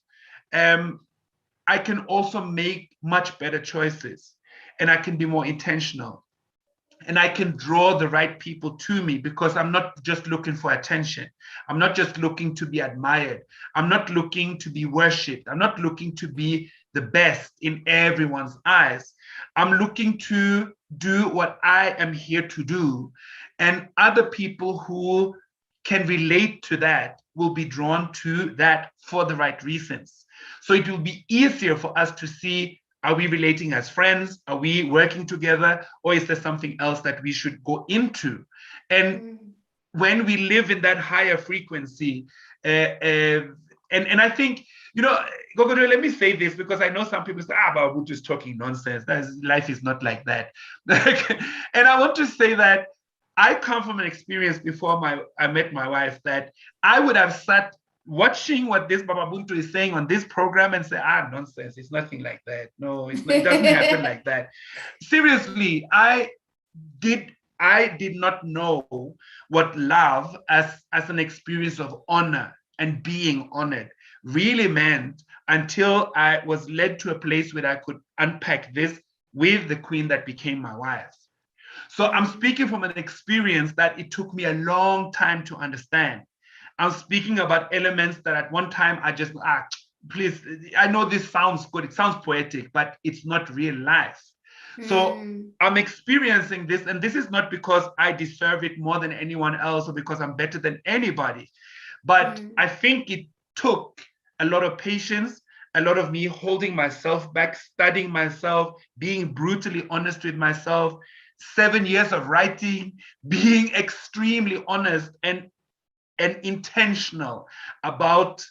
I can also make much better choices, and I can be more intentional, and I can draw the right people to me, because I'm not just looking for attention. I'm not just looking to be admired. I'm not looking to be worshipped. I'm not looking to be the best in everyone's eyes. I'm looking to do what I am here to do, and other people who can relate to that will be drawn to that for the right reasons. So it will be easier for us to see, are we relating as friends? Are we working together? Or is there something else that we should go into? And when we live in that higher frequency, and I think, you know, Gogo, let me say this, because I know some people say, Baba Buntu is talking nonsense. Life is not like that. And I want to say that I come from an experience before I met my wife, that I would have sat watching what this Baba Buntu is saying on this program and say, nonsense, it's nothing like that. No, it doesn't happen like that. Seriously, I did not know what love as an experience of honor and being honored really meant until I was led to a place where I could unpack this with the queen that became my wife. So I'm speaking from an experience that it took me a long time to understand. I'm speaking about elements that at one time I just, please, I know this sounds good, it sounds poetic, but it's not real life. So I'm experiencing this, and this is not because I deserve it more than anyone else or because I'm better than anybody, but I think it took a lot of patience, a lot of me holding myself back, studying myself, being brutally honest with myself, 7 years of writing, being extremely honest and intentional about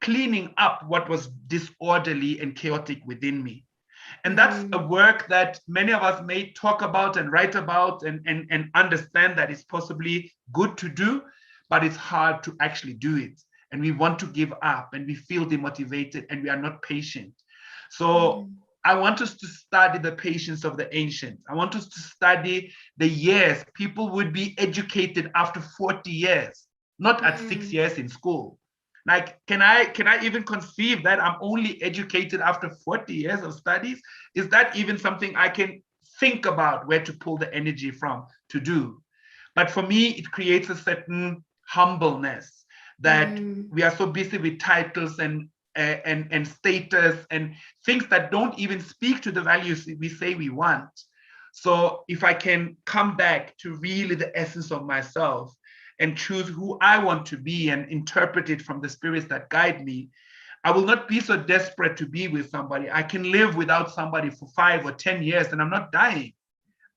cleaning up what was disorderly and chaotic within me. And that's a work that many of us may talk about and write about and understand that it's possibly good to do, but it's hard to actually do it. And we want to give up and we feel demotivated and we are not patient. So I want us to study the patience of the ancients. I want us to study the years people would be educated after 40 years, not at 6 years in school. Like, can I even conceive that I'm only educated after 40 years of studies? Is that even something I can think about where to pull the energy from to do? But for me, it creates a certain humbleness that we are so busy with titles and status and things that don't even speak to the values we say we want. So if I can come back to really the essence of myself and choose who I want to be and interpret it from the spirits that guide me, I will not be so desperate to be with somebody. I can live without somebody for 5 or 10 years and I'm not dying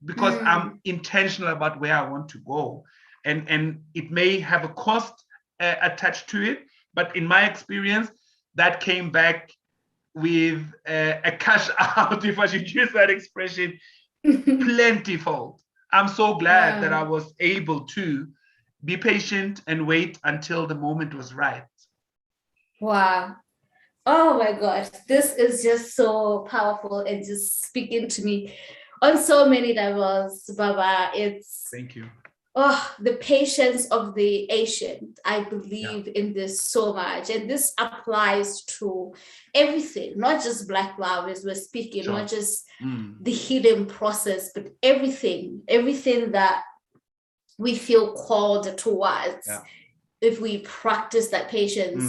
because I'm intentional about where I want to go. And it may have a cost attached to it, but in my experience, that came back with a cash out, if I should use that expression, plentyfold. I'm so glad that I was able to be patient and wait until the moment was right. Wow. Oh my God, this is just so powerful and just speaking to me on so many levels, Baba. It's thank you. Oh, the patience of the ancient. I believe in this so much. And this applies to everything, not just Black love as we're speaking, not just the healing process, but everything that we feel called towards if we practice that patience.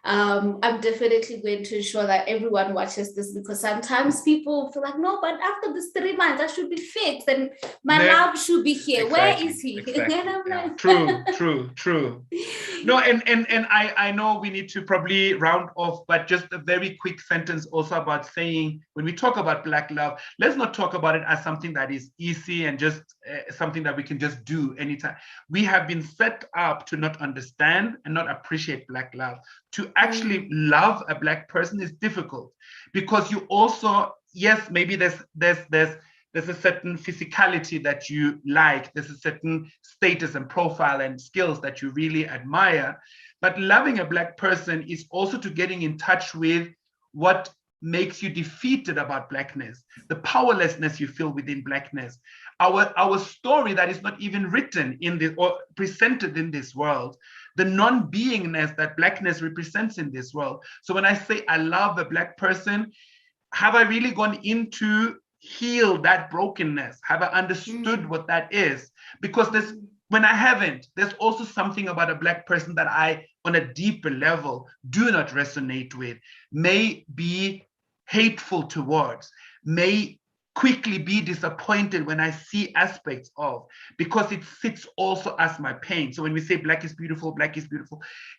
I'm definitely going to ensure that everyone watches this, because sometimes people feel like, no, but after this 3 months, I should be fixed and my love should be here. Exactly, where is he? Exactly. And I'm like, true. No, and I know we need to probably round off, but just a very quick sentence also about saying, when we talk about Black love, let's not talk about it as something that is easy and just something that we can just do anytime. We have been set up to not understand and not appreciate Black love. To actually love a Black person is difficult because you also, yes, maybe there's a certain physicality that you like, there's a certain status and profile and skills that you really admire, but loving a Black person is also to getting in touch with what makes you defeated about Blackness, the powerlessness you feel within Blackness, our story that is not even written in this or presented in this world, the non-beingness that Blackness represents in this world. So when I say I love a Black person, have I really gone into heal that brokenness? Have I understood what that is? Because when I haven't, there's also something about a Black person that I, on a deeper level, do not resonate with, may be hateful towards, may quickly be disappointed when I see aspects of, because it sits also as my pain. So when we say Black is beautiful,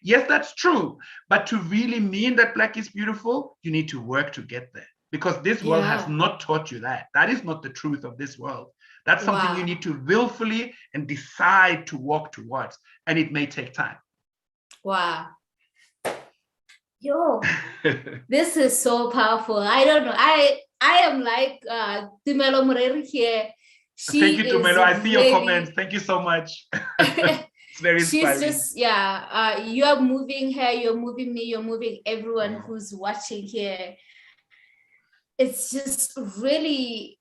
yes, that's true. But to really mean that Black is beautiful, you need to work to get there. Because this world has not taught you that. That is not the truth of this world. That's something you need to willfully and decide to walk towards. And it may take time. Wow. Yo, this is so powerful. I don't know. I am like Tumelo Moreri here. Thank you, Tumelo. I see your comments. Thank you so much. It's very inspiring. She's just, you're moving her, you're moving me, you're moving everyone who's watching here. It's just really,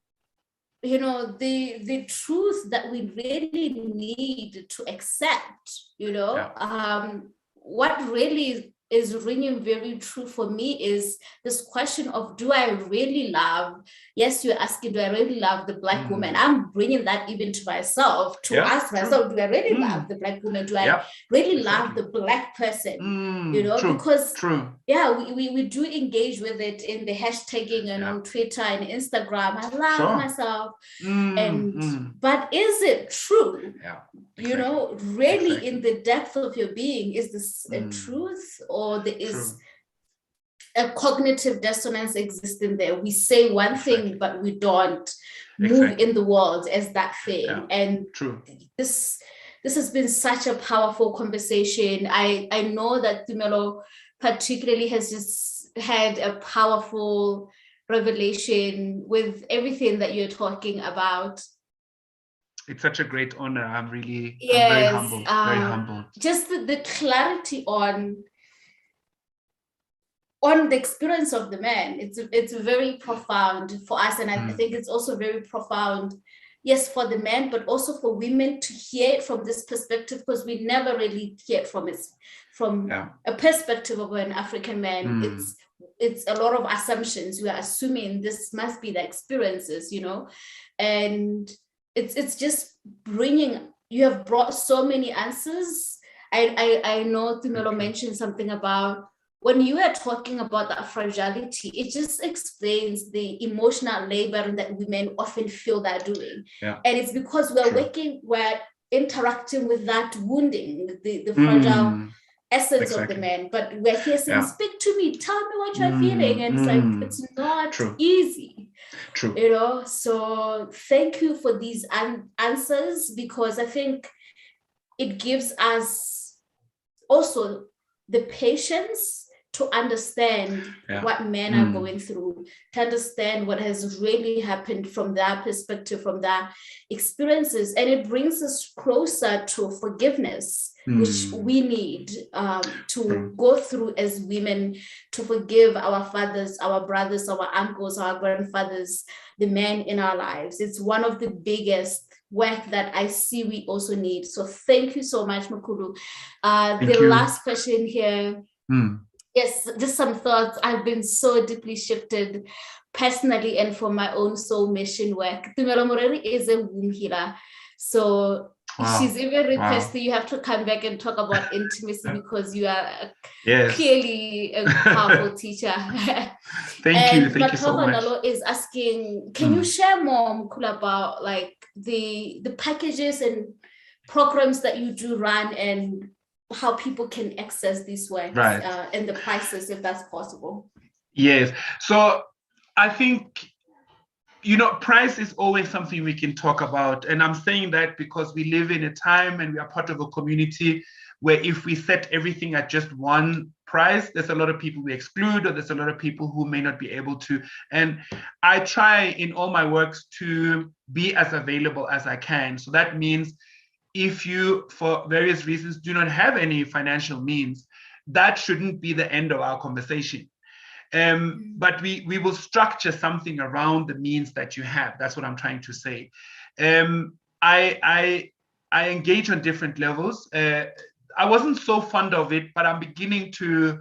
the truth that we really need to accept, what really is ringing very true for me is this question of, do I really love, yes, you're asking, do I really love the Black woman? I'm bringing that even to myself, to ask myself, do I really love the Black woman? Do I really love the Black person? You know, because we do engage with it in the hashtagging and on Twitter and Instagram. I love myself. But is it true? You know, really in the depth of your being, is this a truth, or there is a cognitive dissonance existing there? We say one thing, but we don't move in the world as that thing. And this has been such a powerful conversation. I know that Tumelo particularly has just had a powerful revelation with everything that you're talking about. It's such a great honor. I'm very humbled, very humbled. Just the clarity on the experience of the man. It's very profound for us. And I think it's also very profound, yes, for the men, but also for women to hear it from this perspective, because we never really hear it from a perspective of an African man. It's a lot of assumptions. We are assuming this must be the experiences, you know, and it's just you have brought so many answers. I know Tumelo mentioned something about, when you are talking about that fragility, it just explains the emotional labor that women often feel they're doing. And it's because we're interacting with that wounding, the fragile essence of the man. But we're here saying, speak to me, tell me what you're feeling. And it's like, it's not easy. You know, so thank you for these answers, because I think it gives us also the patience to understand what men are going through, to understand what has really happened from their perspective, from their experiences. And it brings us closer to forgiveness, which we need to go through as women, to forgive our fathers, our brothers, our uncles, our grandfathers, the men in our lives. It's one of the biggest work that I see we also need. So thank you so much, Makulu. Last question here. Yes, just some thoughts. I've been so deeply shifted personally and for my own soul mission work. Tumelo Moreri is a womb healer. So she's even requested you have to come back and talk about intimacy, because you are clearly a powerful teacher. Thank you so much. Nalo is asking, can you share more, Mkula, about like the packages and programs that you do run, and how people can access these works and the prices, if that's possible? Yes. So I think, you know, price is always something we can talk about. And I'm saying that because we live in a time and we are part of a community where if we set everything at just one price, there's a lot of people we exclude, or there's a lot of people who may not be able to. And I try in all my works to be as available as I can. So that means if you, for various reasons, do not have any financial means, that shouldn't be the end of our conversation. But we will structure something around the means that you have. That's what I'm trying to say. I engage on different levels. I wasn't so fond of it, but I'm beginning to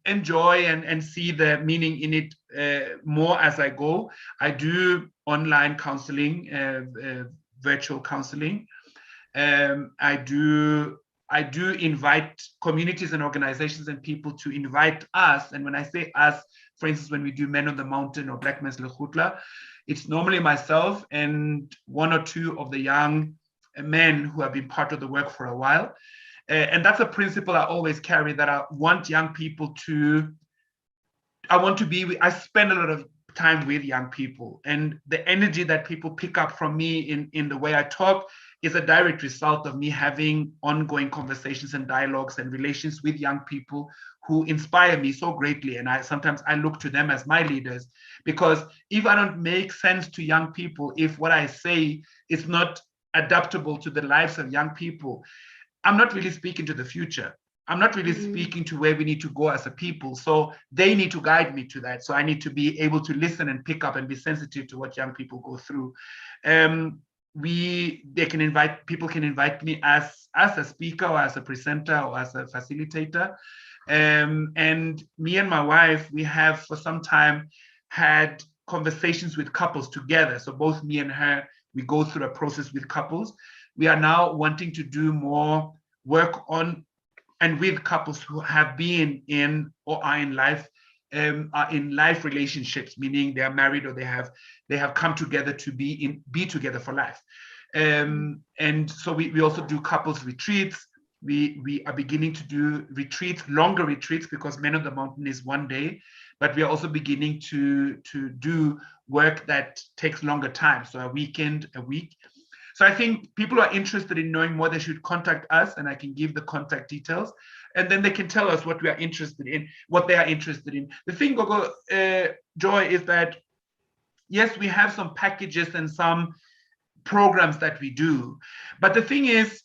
enjoy and see the meaning in it more as I go. I do online counseling, virtual counseling. I do invite communities and organizations and people to invite us. And when I say us, for instance, when we do Men on the Mountain or Black Men's Lekgotla, it's normally myself and one or two of the young men who have been part of the work for a while. And that's a principle I always carry, that I want young people I spend a lot of time with young people, and the energy that people pick up from me in the way I talk is a direct result of me having ongoing conversations and dialogues and relations with young people who inspire me so greatly. And sometimes I look to them as my leaders, because if I don't make sense to young people, if what I say is not adaptable to the lives of young people, I'm not really speaking to the future. I'm not really speaking to where we need to go as a people. So they need to guide me to that. So I need to be able to listen and pick up and be sensitive to what young people go through. people can invite me as a speaker or as a presenter or as a facilitator. And me and my wife, we have for some time had conversations with couples together. So both me and her, we go through a process with couples. We are now wanting to do more work on and with couples who have been in or are in life relationships, meaning they are married or they have come together to be together for life. And so we also do couples retreats. We are beginning to do retreats, longer retreats, because Men on the Mountain is one day, but we are also beginning to do work that takes longer time, so a weekend, a week. So I think people who are interested in knowing more, they should contact us, and I can give the contact details, and then they can tell us what we are interested in, what they are interested in. The thing, Gogo, Joy, is that yes, we have some packages and some programs that we do, but the thing is,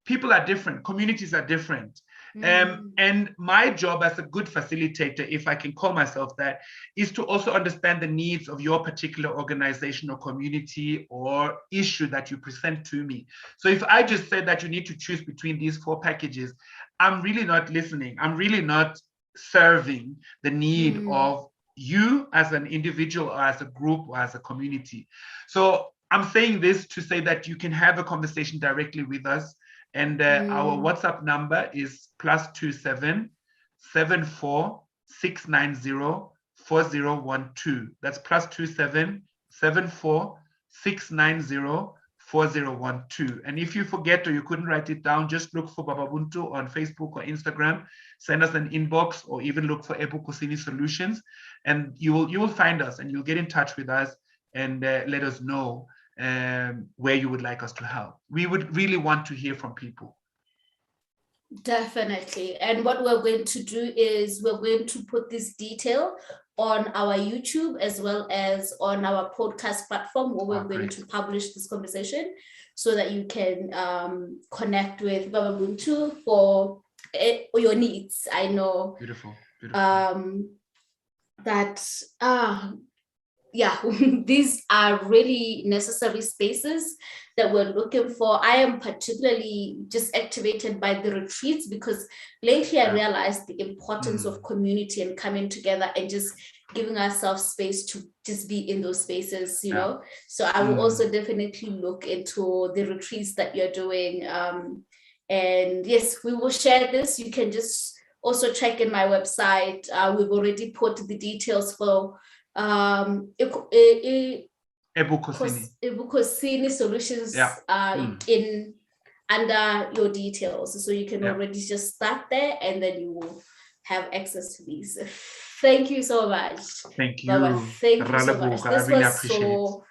people are different, communities are different. And my job as a good facilitator, if I can call myself that, is to also understand the needs of your particular organization or community or issue that you present to me. So if I just said that you need to choose between these 4 packages, I'm really not listening. I'm really not serving the need of you as an individual or as a group or as a community. So I'm saying this to say that you can have a conversation directly with us. And our WhatsApp number is +27 74 690 4012. That's +27 74 690 4012. And if you forget or you couldn't write it down, just look for Baba Buntu on Facebook or Instagram, send us an inbox, or even look for Ebukhosini Solutions, and you will find us and you'll get in touch with us and let us know where you would like us to help. We would really want to hear from people. Definitely. And what we're going to do is we're going to put this detail on our YouTube as well as on our podcast platform, where we're going to publish this conversation, so that you can connect with Baba Buntu for your needs. I know beautiful. these are really necessary spaces that we're looking for. I am particularly just activated by the retreats, because lately I realized the importance of community and coming together and just giving ourselves space to just be in those spaces, you know. So I will also definitely look into the retreats that you're doing. And yes, we will share this. You can just also check in my website. We've already put the details for Ebukhosini Solutions in under your details, so you can already just start there, and then you will have access to these. Thank you so much. Thank you. Baba, thank you so much. This really was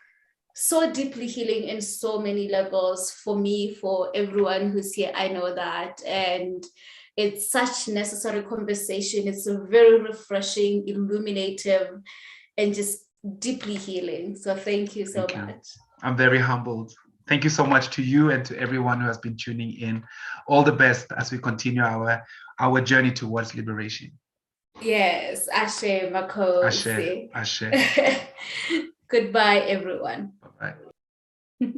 so deeply healing in so many levels for me, for everyone who's here. I know that, and it's such necessary conversation. It's a very refreshing, illuminative, and just deeply healing. So thank you so much. I'm very humbled. Thank you so much to you and to everyone who has been tuning in. All the best as we continue our journey towards liberation. Yes, Ashe Mako. Ashe. Goodbye, everyone. Bye-bye.